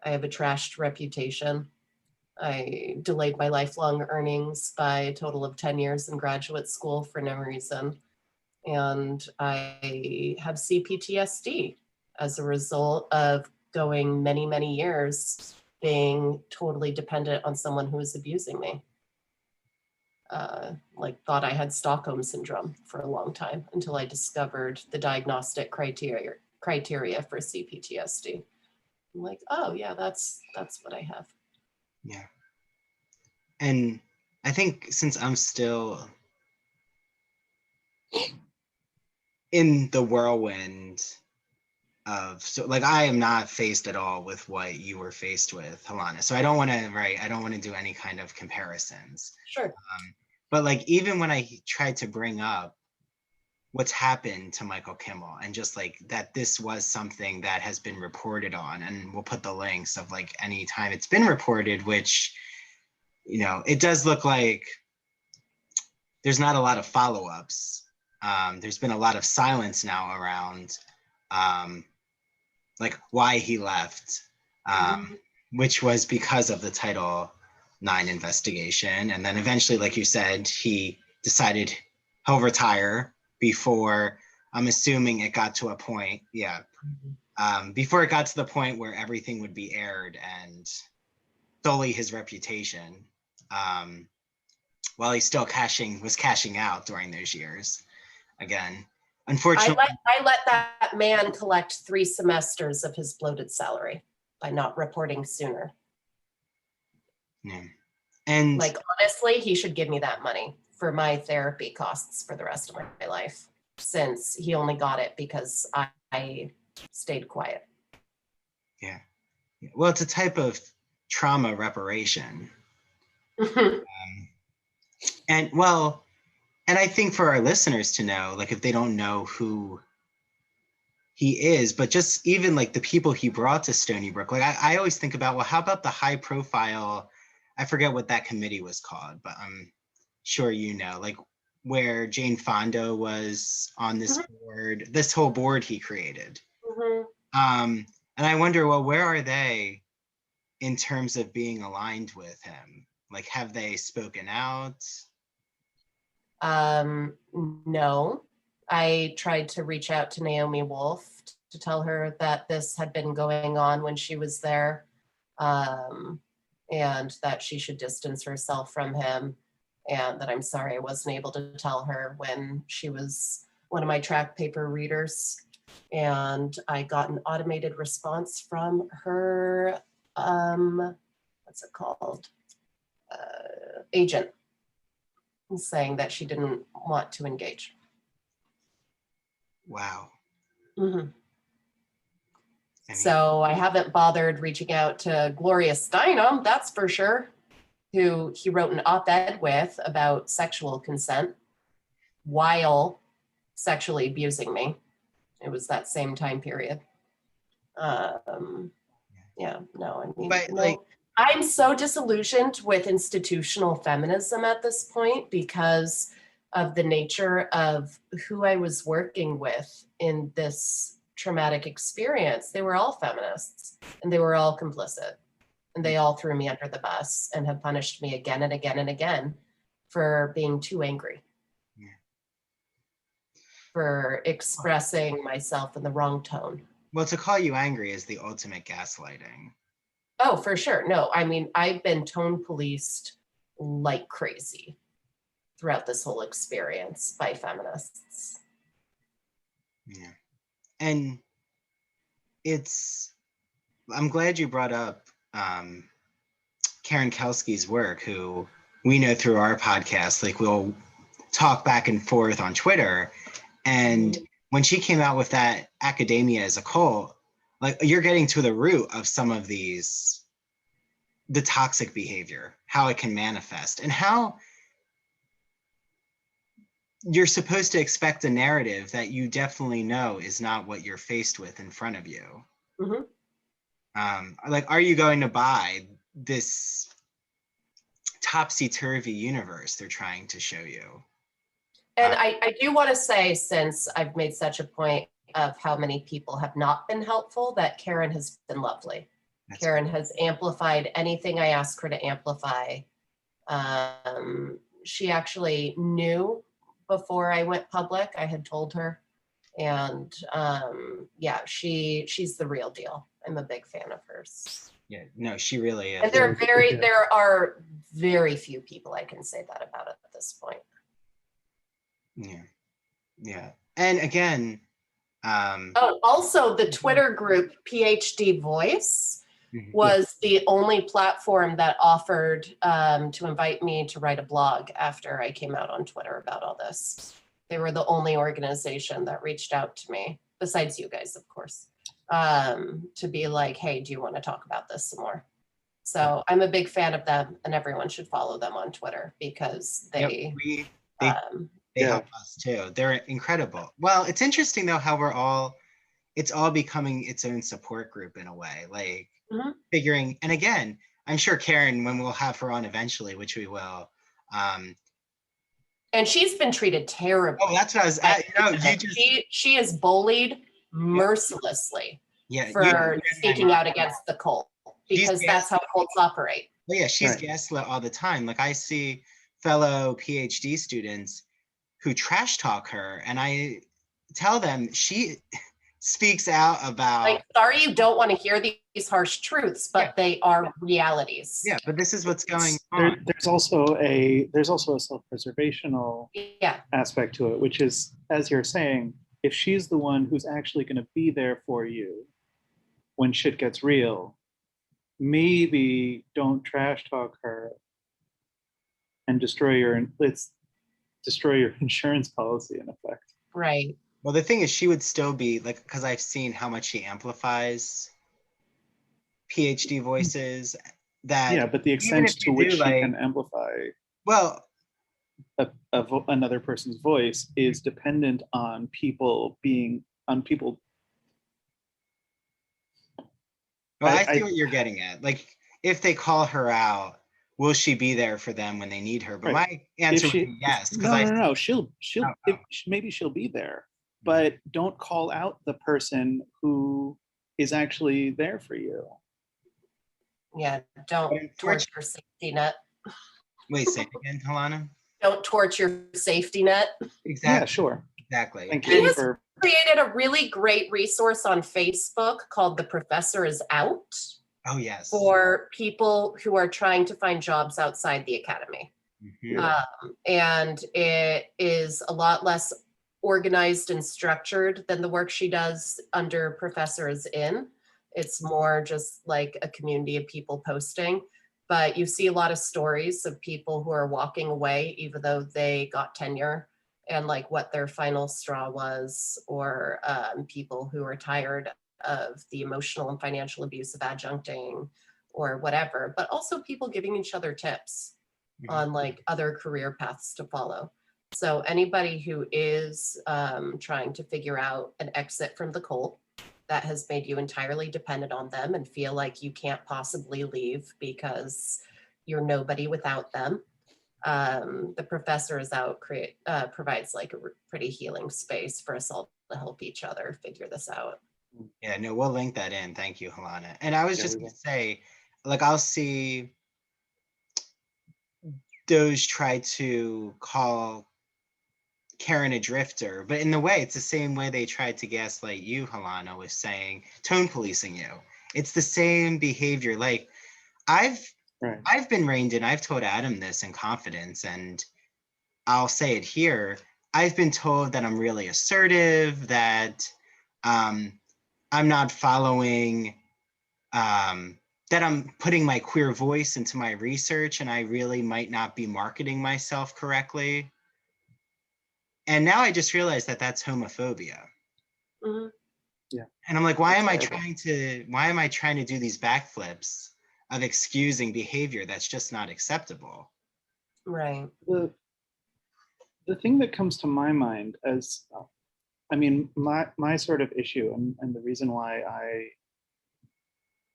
I have a trashed reputation. I delayed my lifelong earnings by a total of 10 years in graduate school for no reason. And I have CPTSD as a result of going many, many years being totally dependent on someone who was abusing me. Like thought I had Stockholm syndrome for a long time until I discovered the diagnostic criteria for CPTSD. I'm like, oh yeah, that's what I have. Yeah. And I think since I'm still in the whirlwind of, so like I am not faced at all with what you were faced with, Helana. So I don't want to do any kind of comparisons. Sure. But like even when I tried to bring up what's happened to Michael Kimmel and just like that this was something that has been reported on, and we'll put the links of like any time it's been reported, which, you know, it does look like there's not a lot of follow-ups. There's been a lot of silence now around like why he left, which was because of the Title IX investigation. And then eventually, like you said, he decided he'll retire before, I'm assuming it got to a point, before it got to the point where everything would be aired and solely his reputation, while he still was cashing out during those years. Again, unfortunately, I let that man collect 3 semesters of his bloated salary by not reporting sooner. Yeah. And like honestly, he should give me that money for my therapy costs for the rest of my life, since he only got it because I stayed quiet. Yeah. Well, it's a type of trauma reparation. And I think for our listeners to know, like if they don't know who he is, but just even like the people he brought to Stony Brook, like I always think about, well, how about the high profile, I forget what that committee was called, but I'm sure you know, like where Jane Fonda was on this board, this whole board he created. And I wonder, well, where are they in terms of being aligned with him? Like, have they spoken out? No. I tried to reach out to Naomi Wolf to tell her that this had been going on when she was there. and that she should distance herself from him, and that I'm sorry I wasn't able to tell her when she was one of my track paper readers. And I got an automated response from her, what's it called? Agent, saying that she didn't want to engage. Wow. Mm-hmm. I mean, So I haven't bothered reaching out to Gloria Steinem, that's for sure, who he wrote an op-ed with about sexual consent while sexually abusing me. It was that same time period. Yeah, no, I mean, but no. like, I'm so disillusioned with institutional feminism at this point because of the nature of who I was working with in this traumatic experience. They were all feminists and they were all complicit, and they all threw me under the bus and have punished me again and again and again for being too angry, for expressing myself in the wrong tone. well, to call you angry is the ultimate gaslighting. Oh, for sure. No, I mean, I've been tone policed like crazy throughout this whole experience by feminists. Yeah. And I'm glad you brought up Karen Kelsky's work, who we know through our podcast, like we'll talk back and forth on Twitter. And when she came out with that academia as a cult, like you're getting to the root of some of the toxic behavior, how it can manifest, and how you're supposed to expect a narrative that you definitely know is not what you're faced with in front of you. Mm-hmm. Like, are you going to buy this topsy-turvy universe they're trying to show you? And I do want to say, since I've made such a point of how many people have not been helpful, that Karen has been lovely. Karen has amplified anything I asked her to amplify. She actually knew before I went public. I had told her. And yeah, she's the real deal. I'm a big fan of hers. Yeah, no, she really is. And there are very few people I can say that about at this point. Yeah. And again, also the Twitter group PhD Voice was the only platform that offered to invite me to write a blog after I came out on Twitter about all this. They were the only organization that reached out to me, besides you guys, of course, to be like, hey, do you want to talk about this some more? So I'm a big fan of them, and everyone should follow them on Twitter because they help us too. They're incredible. Well, it's interesting though how it's all becoming its own support group in a way, like figuring. And again, I'm sure Karen, when we'll have her on eventually, which we will. And she's been treated terribly. Oh, that's what I was. She is bullied mercilessly for speaking out against the cult, because that's how cults operate. Well, yeah, she's gaslit all the time. Like I see fellow PhD students who trash talk her, and I tell them she speaks out about, like, sorry you don't want to hear these harsh truths, but they are realities. Yeah, but this is what's going on. There's also a self-preservational aspect to it, which is, as you're saying, if she's the one who's actually going to be there for you when shit gets real, maybe don't trash talk her and destroy your insurance policy, in effect. Right. Well, the thing is, she would still be like, because I've seen how much she amplifies PhD voices. But the extent to which she can amplify another person's voice is dependent on people. Well, I see what you're getting at. Like, if they call her out, will she be there for them when they need her? But my answer would be yes. No. Maybe she'll be there, but don't call out the person who is actually there for you. Yeah, don't torch your safety net. Wait, say it again, Helana? Don't torch your safety net. Exactly. Yeah, sure. Exactly. Thank He you has created a really great resource on Facebook called The Professor Is Out. Oh, yes. for people who are trying to find jobs outside the academy. And it is a lot less organized and structured than the work she does under Professors In. It's more just like a community of people posting, but you see a lot of stories of people who are walking away even though they got tenure, and like what their final straw was, or people who are tired of the emotional and financial abuse of adjuncting or whatever, but also people giving each other tips on like other career paths to follow. So anybody who is trying to figure out an exit from the cult that has made you entirely dependent on them and feel like you can't possibly leave because you're nobody without them, the Professor is out provides like a pretty healing space for us all to help each other figure this out. Yeah, no, we'll link that in. Thank you, Helana. And I was just gonna say, like, I'll see those try to call Karen a drifter, but in the way, it's the same way they tried to gaslight you, Helana, was saying, tone policing you. It's the same behavior. Like, I've been reined in. I've told Adam this in confidence, and I'll say it here. I've been told that I'm really assertive, that I'm not following, that I'm putting my queer voice into my research, and I really might not be marketing myself correctly. And now I just realized that that's homophobia. Yeah. And I'm like, why am I trying to do these backflips of excusing behavior that's just not acceptable? Right. The thing that comes to my mind as, I mean, my sort of issue and the reason why I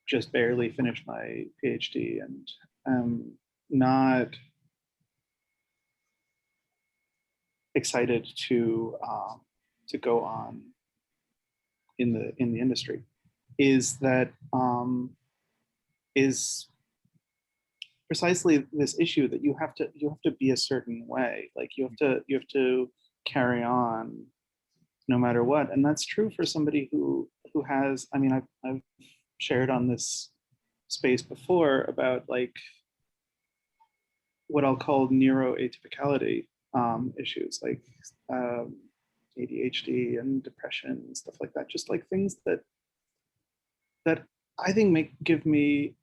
just barely finished my PhD and am not excited to go on in the industry is that is precisely this issue that you have to be a certain way. Like you have to carry on no matter what, and that's true for somebody who has. I mean, I've shared on this space before about like what I'll call neuroatypicality issues, like ADHD and depression and stuff like that. Just like things that I think give me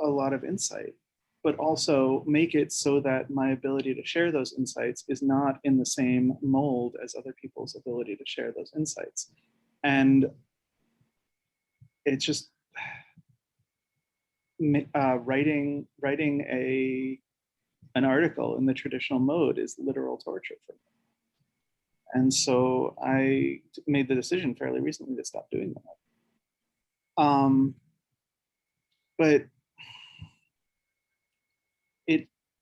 a lot of insight, but also make it so that my ability to share those insights is not in the same mold as other people's ability to share those insights. And it's just writing an article in the traditional mode is literal torture for me. And so I made the decision fairly recently to stop doing that. But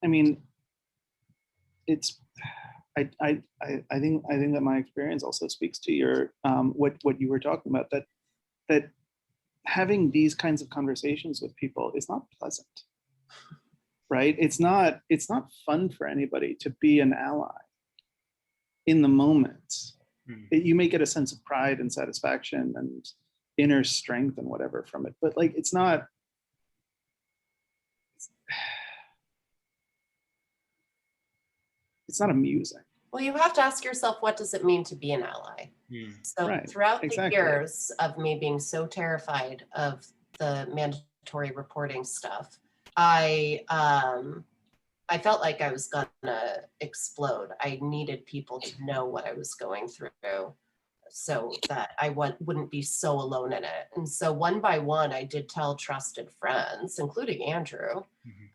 I think that my experience also speaks to your what you were talking about, that having these kinds of conversations with people is not pleasant, right? It's not fun for anybody to be an ally in the moment. You may get a sense of pride and satisfaction and inner strength and whatever from it, but like it's not amusing. Well, you have to ask yourself, what does it mean to be an ally? So throughout the years of me being so terrified of the mandatory reporting stuff, I felt like I was gonna explode. I needed people to know what I was going through so that I wouldn't be so alone in it. And so one by one, I did tell trusted friends, including Andrew,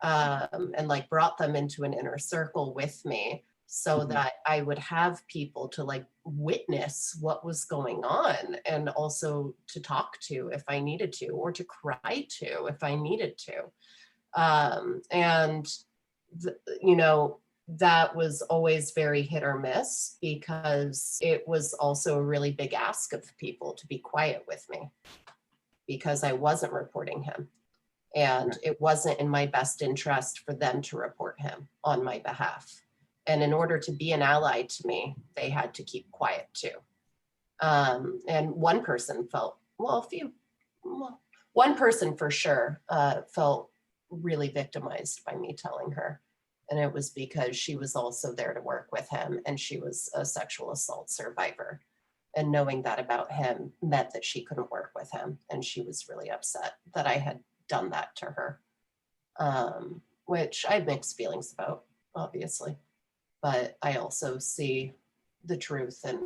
and like brought them into an inner circle with me so that I would have people to like witness what was going on and also to talk to if I needed to, or to cry to if I needed to. That was always very hit or miss because it was also a really big ask of people to be quiet with me because I wasn't reporting him. And it wasn't in my best interest for them to report him on my behalf. And in order to be an ally to me, they had to keep quiet too. And one person felt, one one person for sure felt really victimized by me telling her. And it was because she was also there to work with him, and she was a sexual assault survivor. And knowing that about him meant that she couldn't work with him. And she was really upset that I had done that to her, which I have mixed feelings about, obviously. But I also see the truth and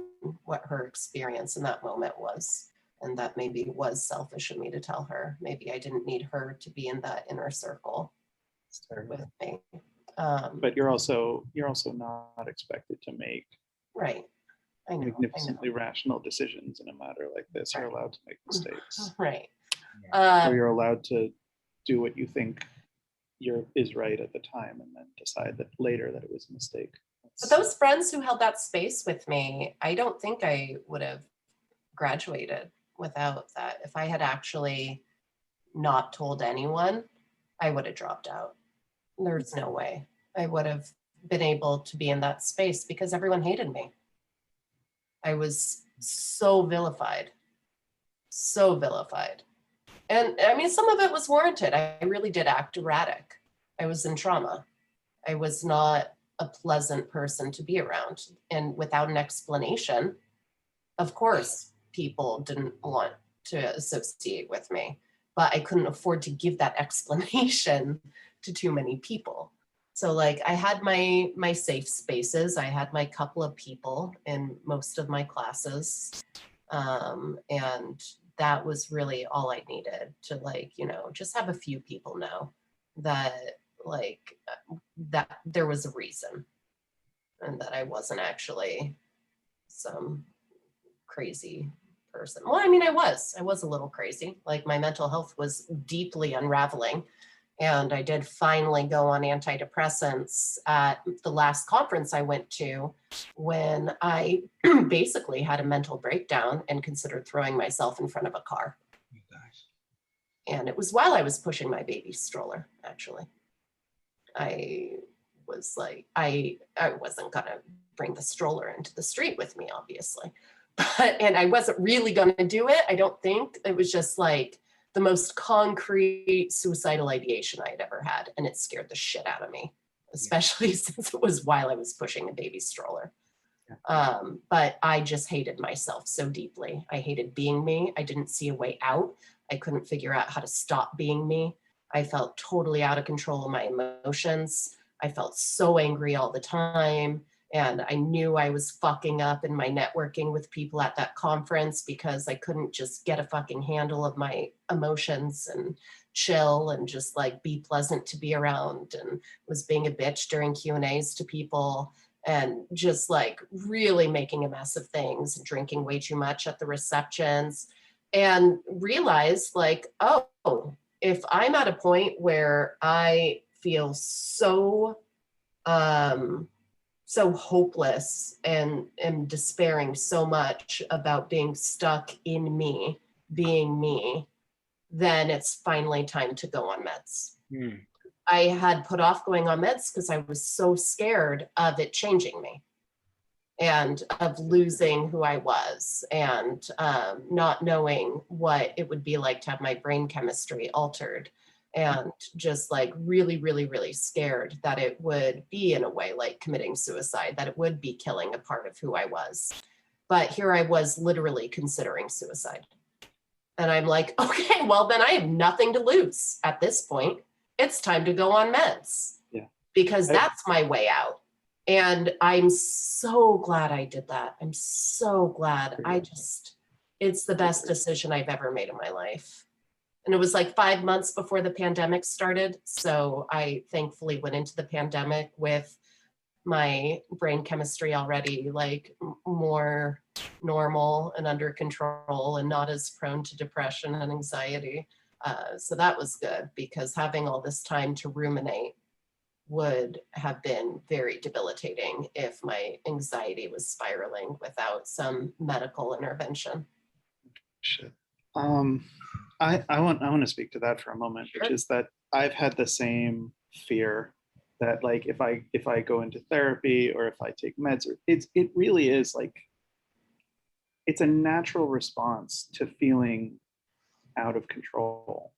what her experience in that moment was. And that maybe it was selfish of me to tell her. Maybe I didn't need her to be in that inner circle with me. But you're also not expected to make right. I know, magnificently rational decisions in a matter like this. You're allowed to make mistakes. Right. Or you're allowed to do what you think is right at the time, and then decide that later that it was a mistake. But those friends who held that space with me, I don't think I would have graduated without that. If I had actually not told anyone, I would have dropped out. There's no way I would have been able to be in that space because everyone hated me. I was so vilified. So vilified. And I mean, some of it was warranted. I really did act erratic. I was in trauma. I was not a pleasant person to be around. And without an explanation, of course, people didn't want to associate with me. But I couldn't afford to give that explanation to too many people. So like I had my safe spaces. I had my couple of people in most of my classes. And that was really all I needed to like, you know, just have a few people know that like that there was a reason and that I wasn't actually some crazy person. Well, I mean, I was a little crazy. Like my mental health was deeply unraveling. And I did finally go on antidepressants at the last conference I went to when I basically had a mental breakdown and considered throwing myself in front of a car. Oh my gosh. And it was while I was pushing my baby stroller, actually. I was like, I wasn't gonna bring the stroller into the street with me, obviously. And I wasn't really gonna do it, I don't think. It was just like, the most concrete suicidal ideation I had ever had. And it scared the shit out of me, especially since it was while I was pushing a baby stroller. But I just hated myself so deeply. I hated being me. I didn't see a way out. I couldn't figure out how to stop being me. I felt totally out of control of my emotions. I felt so angry all the time. And I knew I was fucking up in my networking with people at that conference because I couldn't just get a fucking handle of my emotions and chill and just like be pleasant to be around, and was being a bitch during Q&As to people and just like really making a mess of things, drinking way too much at the receptions, and realized like, oh, if I'm at a point where I feel so hopeless and am despairing so much about being stuck in me, being me, then it's finally time to go on meds. I had put off going on meds because I was so scared of it changing me and of losing who I was and not knowing what it would be like to have my brain chemistry altered. And just like really, really, really scared that it would be in a way like committing suicide, that it would be killing a part of who I was. But here I was literally considering suicide. And I'm like, okay, well then I have nothing to lose at this point. It's time to go on meds. Yeah. Because that's my way out. And I'm so glad I did that. I'm so glad. It's the best decision I've ever made in my life. And it was like 5 months before the pandemic started. So I thankfully went into the pandemic with my brain chemistry already like more normal and under control and not as prone to depression and anxiety. So that was good, because having all this time to ruminate would have been very debilitating if my anxiety was spiraling without some medical intervention. Shit. I want to speak to that for a moment, sure. Which is that I've had the same fear that like if I go into therapy or if I take meds, or it really is like it's a natural response to feeling out of control.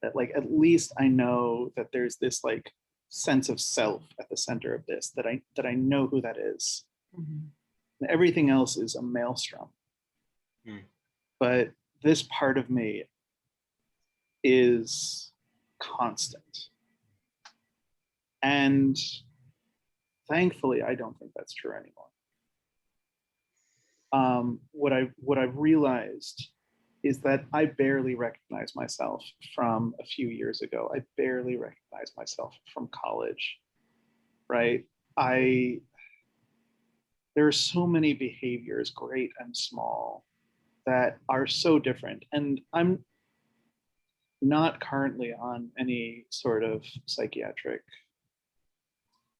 That like, at least I know that there's this like sense of self at the center of this, that I know who that is. And everything else is a maelstrom. But this part of me is constant. And thankfully, I don't think that's true anymore. What I've realized is that I barely recognize myself from a few years ago. I barely recognize myself from college, right? There are so many behaviors, great and small, that are so different. And I'm not currently on any sort of psychiatric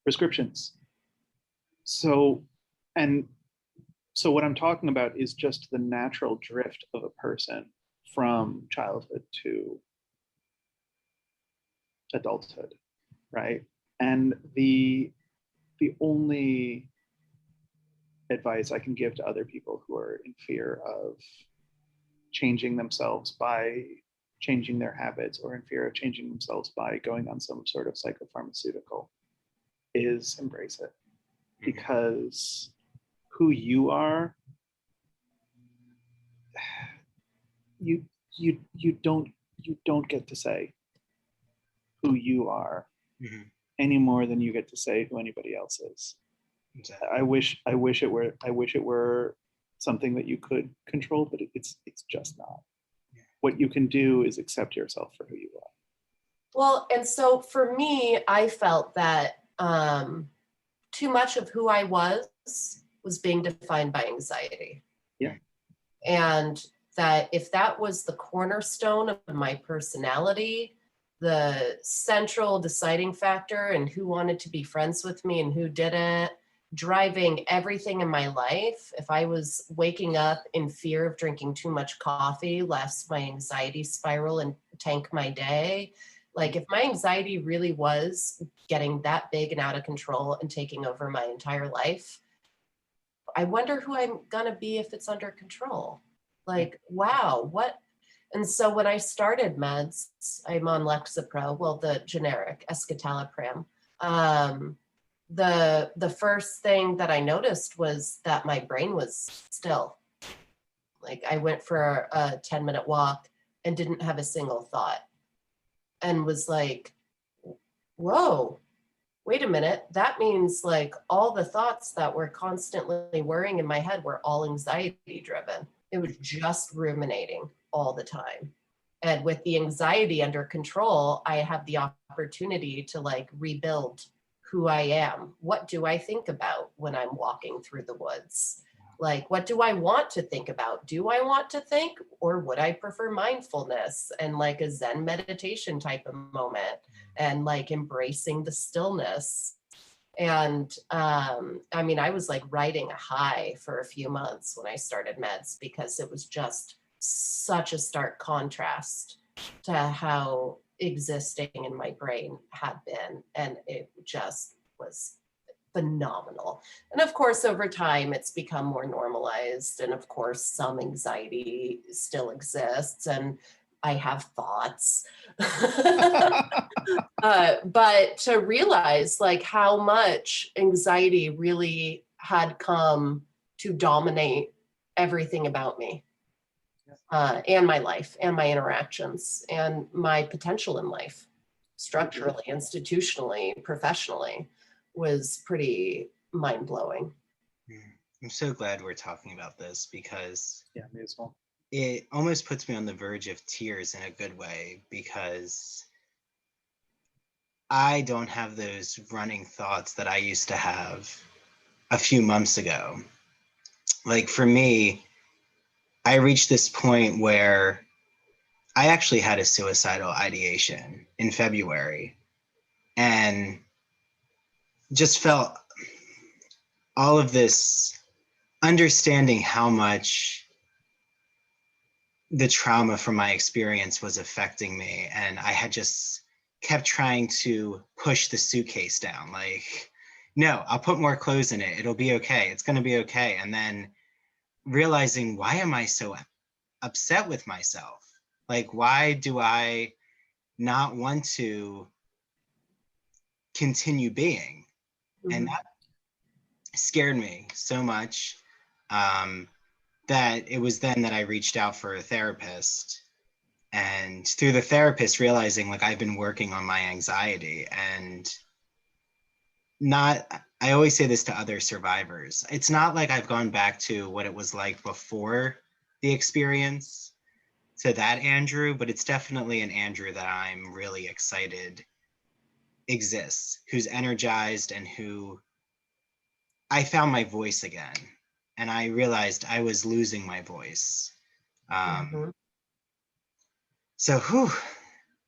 prescriptions. So what I'm talking about is just the natural drift of a person from childhood to adulthood, right? And the only advice I can give to other people who are in fear of changing themselves by changing their habits, or in fear of changing themselves by going on some sort of psychopharmaceutical, is embrace it. Because who you are, you don't get to say who you are any more than you get to say who anybody else is. Exactly. I wish it were something that you could control, but it's just not. Yeah. What you can do is accept yourself for who you are. Well, and so for me, I felt that too much of who I was being defined by anxiety. Yeah. And that if that was the cornerstone of my personality, the central deciding factor and who wanted to be friends with me and who didn't, driving everything in my life, if I was waking up in fear of drinking too much coffee, lest my anxiety spiral and tank my day, like if my anxiety really was getting that big and out of control and taking over my entire life, I wonder who I'm gonna be if it's under control. Like, wow, what? And so when I started meds, I'm on Lexapro, well, the generic escitalopram. The first thing that I noticed was that my brain was still. Like I went for a 10-minute walk and didn't have a single thought, and was like, whoa, wait a minute. That means like all the thoughts that were constantly worrying in my head were all anxiety driven. It was just ruminating all the time. And with the anxiety under control, I have the opportunity to like rebuild who I am. What do I think about when I'm walking through the woods? Like, what do I want to think about? Do I want to think, or would I prefer mindfulness and like a Zen meditation type of moment and like embracing the stillness? And I mean, I was like riding a high for a few months when I started meds, because it was just such a stark contrast to how existing in my brain had been. And it just was phenomenal. And of course, over time, it's become more normalized. And of course, some anxiety still exists, and I have thoughts. But to realize like how much anxiety really had come to dominate everything about me, and my life and my interactions and my potential in life, structurally, institutionally, professionally, was pretty mind-blowing. I'm so glad we're talking about this, because yeah, me as well. It almost puts me on the verge of tears in a good way, because I don't have those running thoughts that I used to have a few months ago. Like for me, I reached this point where I actually had a suicidal ideation in February, and just felt all of this understanding how much the trauma from my experience was affecting me. And I had just kept trying to push the suitcase down. Like, no, I'll put more clothes in it. It'll be okay. It's going to be okay. And then realizing, why am I so upset with myself? Like, why do I not want to continue being? And that scared me so much that it was then that I reached out for a therapist. And through the therapist, realizing like I've been working on my anxiety, and I always say this to other survivors. It's not like I've gone back to what it was like before the experience, to that Andrew, but it's definitely an Andrew that I'm really excited exists, who's energized, and who I found my voice again. And I realized I was losing my voice. So,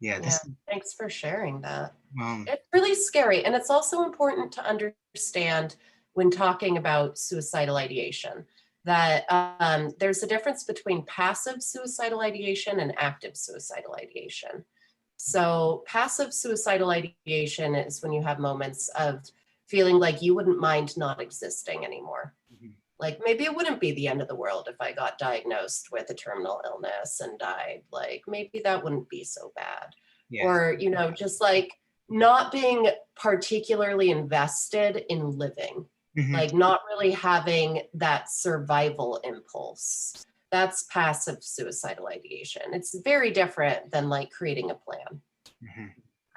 yeah. Thanks for sharing that. Well, it's really scary. And it's also important to understand when talking about suicidal ideation that there's a difference between passive suicidal ideation and active suicidal ideation. So passive suicidal ideation is when you have moments of feeling like you wouldn't mind not existing anymore. Like maybe it wouldn't be the end of the world if I got diagnosed with a terminal illness and died. Like maybe that wouldn't be so bad. Yeah. Or, you know, just like not being particularly invested in living, like not really having that survival impulse. That's passive suicidal ideation. It's very different than like creating a plan.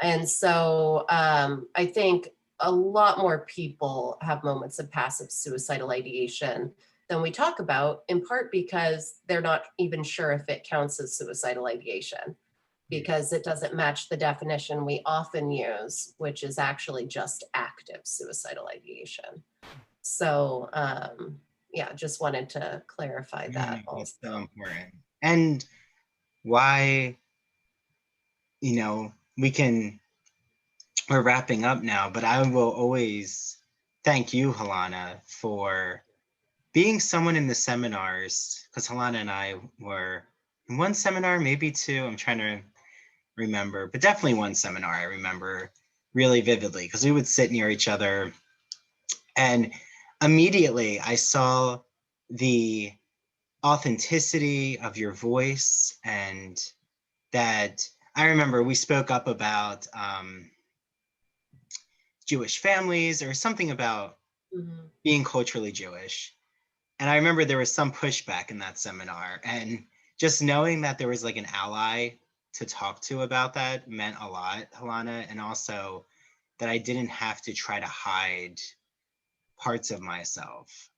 And so I think a lot more people have moments of passive suicidal ideation than we talk about, in part because they're not even sure if it counts as suicidal ideation, because it doesn't match the definition we often use, which is actually just active suicidal ideation. So yeah, just wanted to clarify that also. It's so important. And why, you know, we're wrapping up now, but I will always thank you, Helana, for being someone in the seminars, because Helana and I were in one seminar, maybe two, I'm trying to remember, but definitely one seminar I remember really vividly, because we would sit near each other, and immediately I saw the authenticity of your voice, and that I remember we spoke up about Jewish families or something about being culturally Jewish. And I remember there was some pushback in that seminar, and just knowing that there was like an ally to talk to about that meant a lot, Helana, and also that I didn't have to try to hide parts of myself.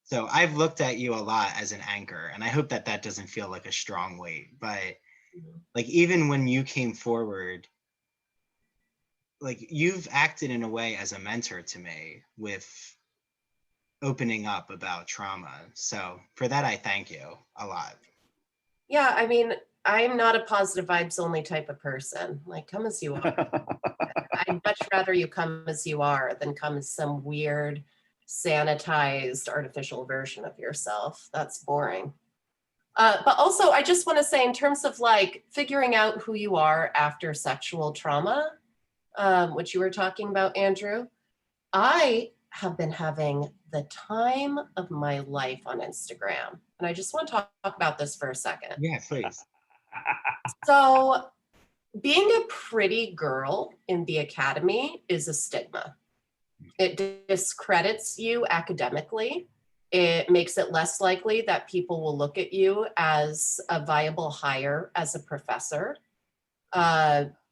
So I've looked at you a lot as an anchor, and I hope that that doesn't feel like a strong weight, but like even when you came forward, like you've acted in a way as a mentor to me with opening up about trauma. So for that, I thank you a lot. Yeah, I mean, I'm not a positive vibes only type of person. Like, come as you are. I'd much rather you come as you are than come as some weird, sanitized, artificial version of yourself. That's boring. But also, I just want to say in terms of like figuring out who you are after sexual trauma, which you were talking about, Andrew, I have been having the time of my life on Instagram. And I just want to talk about this for a second. Yeah, please. So being a pretty girl in the academy is a stigma. It discredits you academically. It makes it less likely that people will look at you as a viable hire as a professor.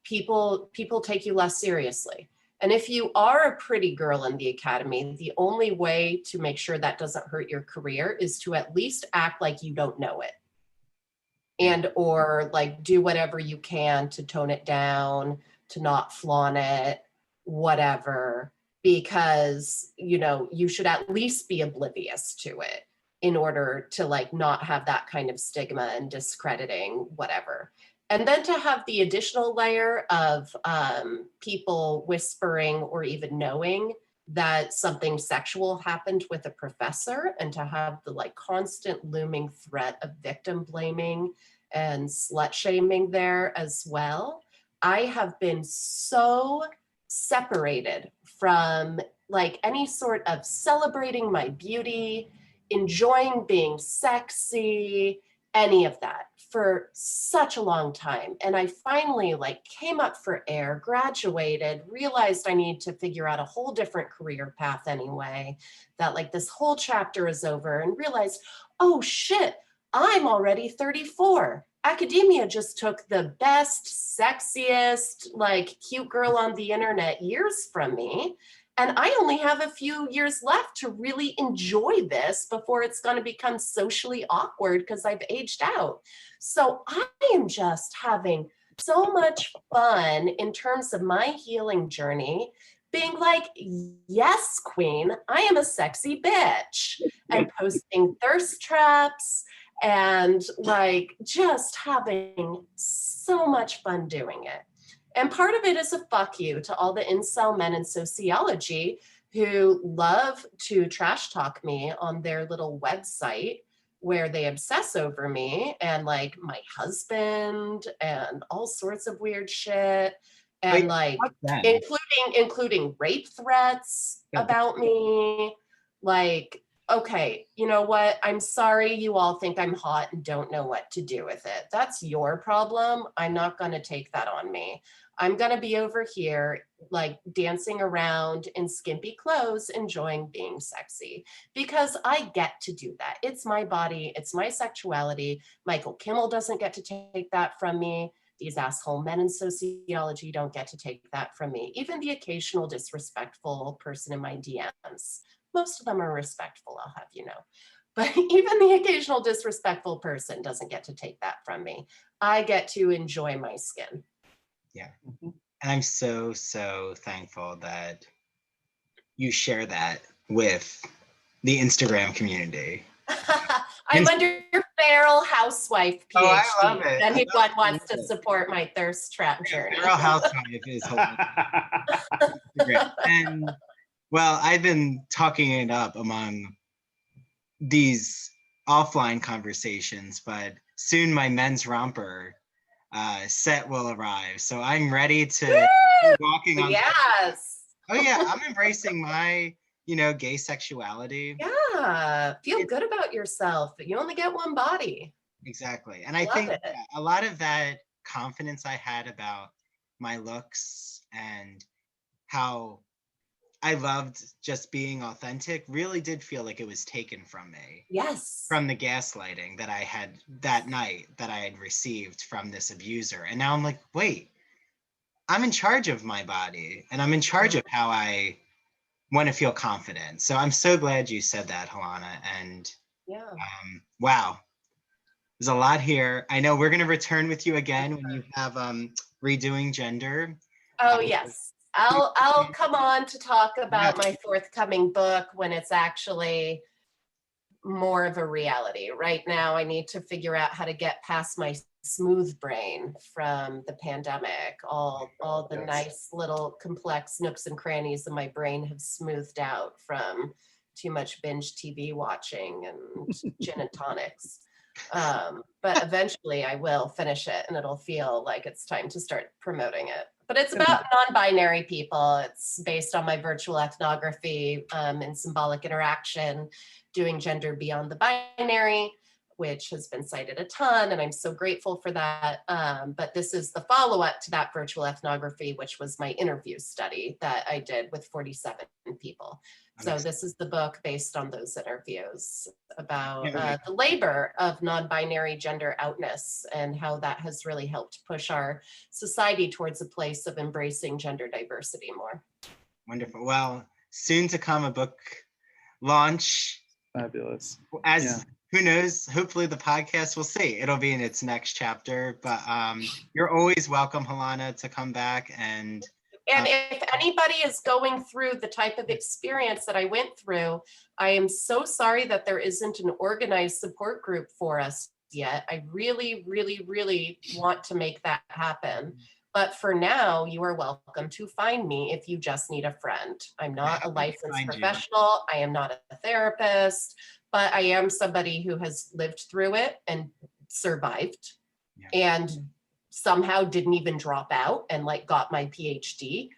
People take you less seriously. And if you are a pretty girl in the academy, the only way to make sure that doesn't hurt your career is to at least act like you don't know it. And or like do whatever you can to tone it down, to not flaunt it, whatever, because, you know, you should at least be oblivious to it in order to like not have that kind of stigma and discrediting whatever. And then to have the additional layer of people whispering or even knowing that something sexual happened with a professor, and to have the like constant looming threat of victim blaming and slut shaming there as well. I have been so separated from like any sort of celebrating my beauty, enjoying being sexy, any of that. for such a long time. And I finally like came up for air, graduated, realized I need to figure out a whole different career path anyway, that like this whole chapter is over, and realized, oh shit, I'm already 34. Academia just took the best, sexiest, like cute girl on the internet years from me. And I only have a few years left to really enjoy this before it's going to become socially awkward because I've aged out. So I am just having so much fun in terms of my healing journey, being like, yes, queen, I am a sexy bitch, and posting thirst traps and like just having so much fun doing it. And part of it is a fuck you to all the incel men in sociology who love to trash talk me on their little website where they obsess over me and like my husband and all sorts of weird shit. And like including rape threats about me. Like, okay, you know what? I'm sorry you all think I'm hot and don't know what to do with it. That's your problem. I'm not going to take that on me. I'm going to be over here like dancing around in skimpy clothes, enjoying being sexy because I get to do that. It's my body. It's my sexuality. Michael Kimmel doesn't get to take that from me. These asshole men in sociology don't get to take that from me. Even the occasional disrespectful person in my DMs. Most of them are respectful, I'll have you know. But even the occasional disrespectful person doesn't get to take that from me. I get to enjoy my skin. Yeah. And I'm so, so thankful that you share that with the Instagram community. I'm under your feral housewife PhD. Oh, I love it. Anyone wants to support my thirst trap journey. Feral housewife is hilarious. And well, I've been talking it up among these offline conversations, but soon my men's romper set will arrive. So I'm ready to be walking on. Yes. Oh yeah, I'm embracing my, gay sexuality. Yeah, feel good about yourself. You only get one body. Exactly. And I think a lot of that confidence I had about my looks and how I loved just being authentic really did feel like it was taken from me. Yes. From the gaslighting that I had that night that I had received from this abuser. And now I'm like, wait, I'm in charge of my body and I'm in charge of how I want to feel confident. So I'm so glad you said that, Helana. And wow, there's a lot here. I know we're going to return with you again when you have Redoing Gender. Oh, yes. I'll come on to talk about my forthcoming book when it's actually more of a reality. Right now, I need to figure out how to get past my smooth brain from the pandemic. All the nice little complex nooks and crannies of my brain have smoothed out from too much binge TV watching and gin and tonics. But eventually I will finish it and it'll feel like it's time to start promoting it. But it's about non-binary people. It's based on my virtual ethnography and symbolic interaction, doing gender beyond the binary, which has been cited a ton, and I'm so grateful for that. But this is the follow-up to that virtual ethnography, which was my interview study that I did with 47 people. So this is the book based on those interviews about the labor of non-binary gender outness and how that has really helped push our society towards a place of embracing gender diversity more. Wonderful. Well, soon to come a book launch. Fabulous. Who knows? Hopefully the podcast, we'll see. It'll be in its next chapter, but you're always welcome, Helana, to come back and if anybody is going through the type of experience that I went through, I am so sorry that there isn't an organized support group for us yet. I really, really, really want to make that happen. But for now, you are welcome to find me if you just need a friend. I'm not a licensed professional. I am not a therapist, but I am somebody who has lived through it and survived and somehow didn't even drop out and like got my PhD.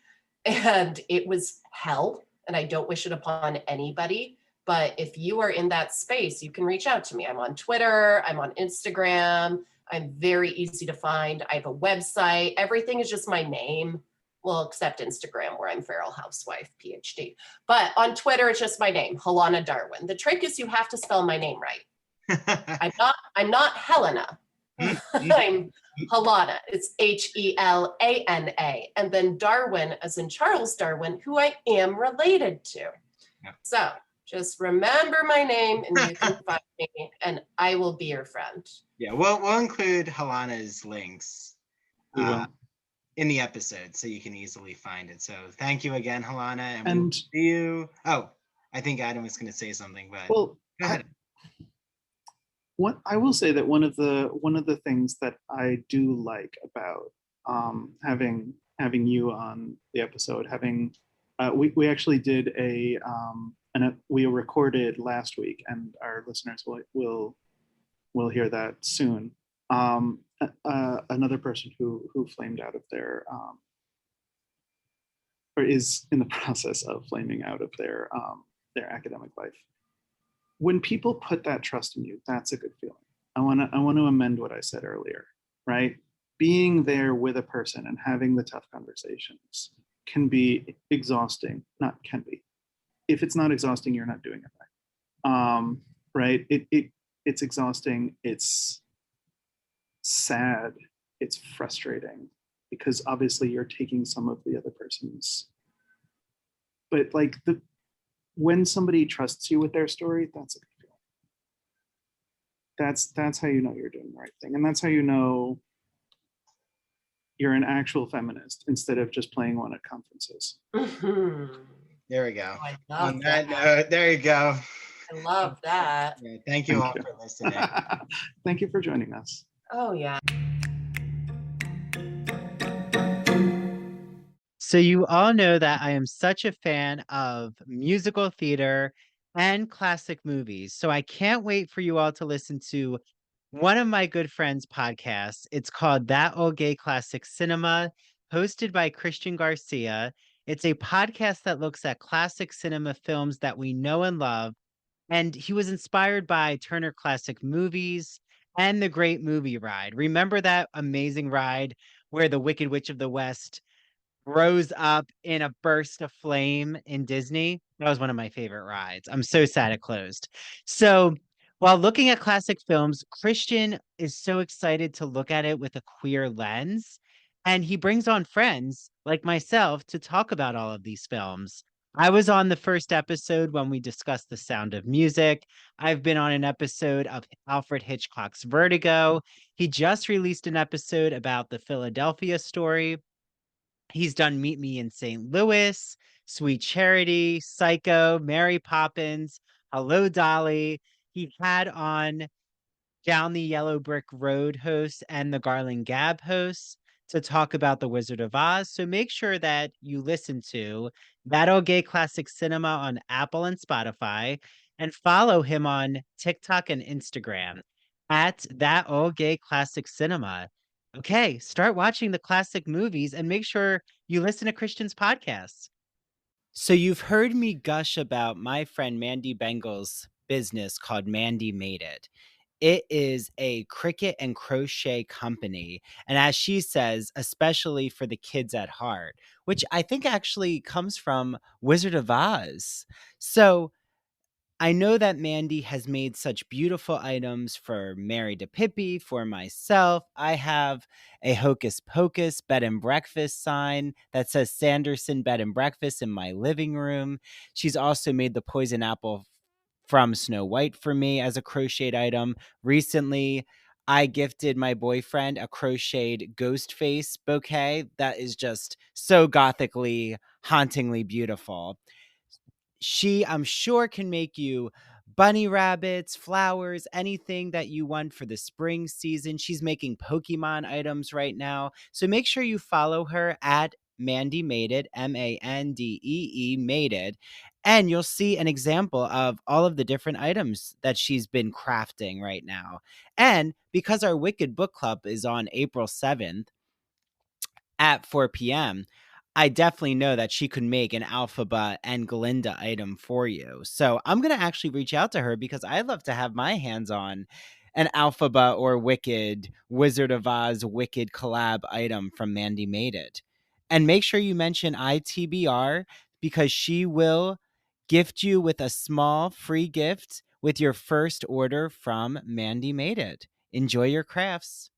And it was hell. And I don't wish it upon anybody. But if you are in that space, you can reach out to me. I'm on Twitter. I'm on Instagram. I'm very easy to find. I have a website. Everything is just my name. Well, except Instagram, where I'm Feral Housewife, PhD. But on Twitter, it's just my name, Helana Darwin. The trick is you have to spell my name right. I'm not Helena. I'm Helana. It's Helana. And then Darwin, as in Charles Darwin, who I am related to. Yeah. So just remember my name and you can find me and I will be your friend. Yeah, we'll include Helana's links in the episode so you can easily find it. So thank you again, Helana. And we'll see you. Oh, I think Adam was going to say something, but well, go ahead. I will say that one of the things that I do like about having you on the episode, we actually did we recorded last week, and our listeners will hear that soon. Another person who flamed out of their or is in the process of flaming out of their academic life. When people put that trust in you, that's a good feeling. I want to amend what I said earlier, right? Being there with a person and having the tough conversations can be exhausting. Not can be. If it's not exhausting, you're not doing it right. Right? It's exhausting. It's sad. It's frustrating because obviously you're taking some of the other person's. But like when somebody trusts you with their story, that's a good feeling. That's how you know you're doing the right thing. And that's how you know you're an actual feminist instead of just playing one at conferences. Mm-hmm. There we go. Oh, I love On that note, there you go. I love that. Yeah, thank you all for listening. Thank you for joining us. Oh, yeah. So you all know that I am such a fan of musical theater and classic movies. So I can't wait for you all to listen to one of my good friends' podcasts. It's called That Old Gay Classic Cinema, hosted by Christian Garcia. It's a podcast that looks at classic cinema films that we know and love. And he was inspired by Turner Classic Movies and The Great Movie Ride. Remember that amazing ride where the Wicked Witch of the West rose up in a burst of flame in Disney? That was one of my favorite rides. I'm so sad it closed. So while looking at classic films, Christian is so excited to look at it with a queer lens. And he brings on friends like myself to talk about all of these films. I was on the first episode when we discussed The Sound of Music. I've been on an episode of Alfred Hitchcock's Vertigo. He just released an episode about the Philadelphia Story. He's done Meet Me in St. Louis, Sweet Charity, Psycho, Mary Poppins, Hello, Dolly. He had on Down the Yellow Brick Road hosts and the Garland Gab hosts to talk about The Wizard of Oz. So make sure that you listen to That Old Gay Classic Cinema on Apple and Spotify and follow him on TikTok and Instagram at That Old Gay Classic Cinema. Okay, start watching the classic movies and make sure you listen to Christian's podcasts. So you've heard me gush about my friend Mandy Bengal's business called Mandy Made It. It is a cricket and crochet company. And as she says, especially for the kids at heart, which I think actually comes from Wizard of Oz. So I know that Mandy has made such beautiful items for Mary to Pippi, for myself. I have a Hocus Pocus bed and breakfast sign that says Sanderson Bed and Breakfast in my living room. She's also made the poison apple from Snow White for me as a crocheted item. Recently, I gifted my boyfriend a crocheted ghost face bouquet that is just so gothically, hauntingly beautiful. She, I'm sure, can make you bunny rabbits, flowers, anything that you want for the spring season. She's making Pokemon items right now. So make sure you follow her at Mandy Made It, Mandee Made It. And you'll see an example of all of the different items that she's been crafting right now. And because our Wicked Book Club is on April 7th at 4 p.m., I definitely know that she could make an Alphaba and Glinda item for you. So I'm going to actually reach out to her because I'd love to have my hands on an Alphaba or Wicked Wizard of Oz Wicked collab item from Mandy Made It. And make sure you mention ITBR because she will gift you with a small free gift with your first order from Mandy Made It. Enjoy your crafts.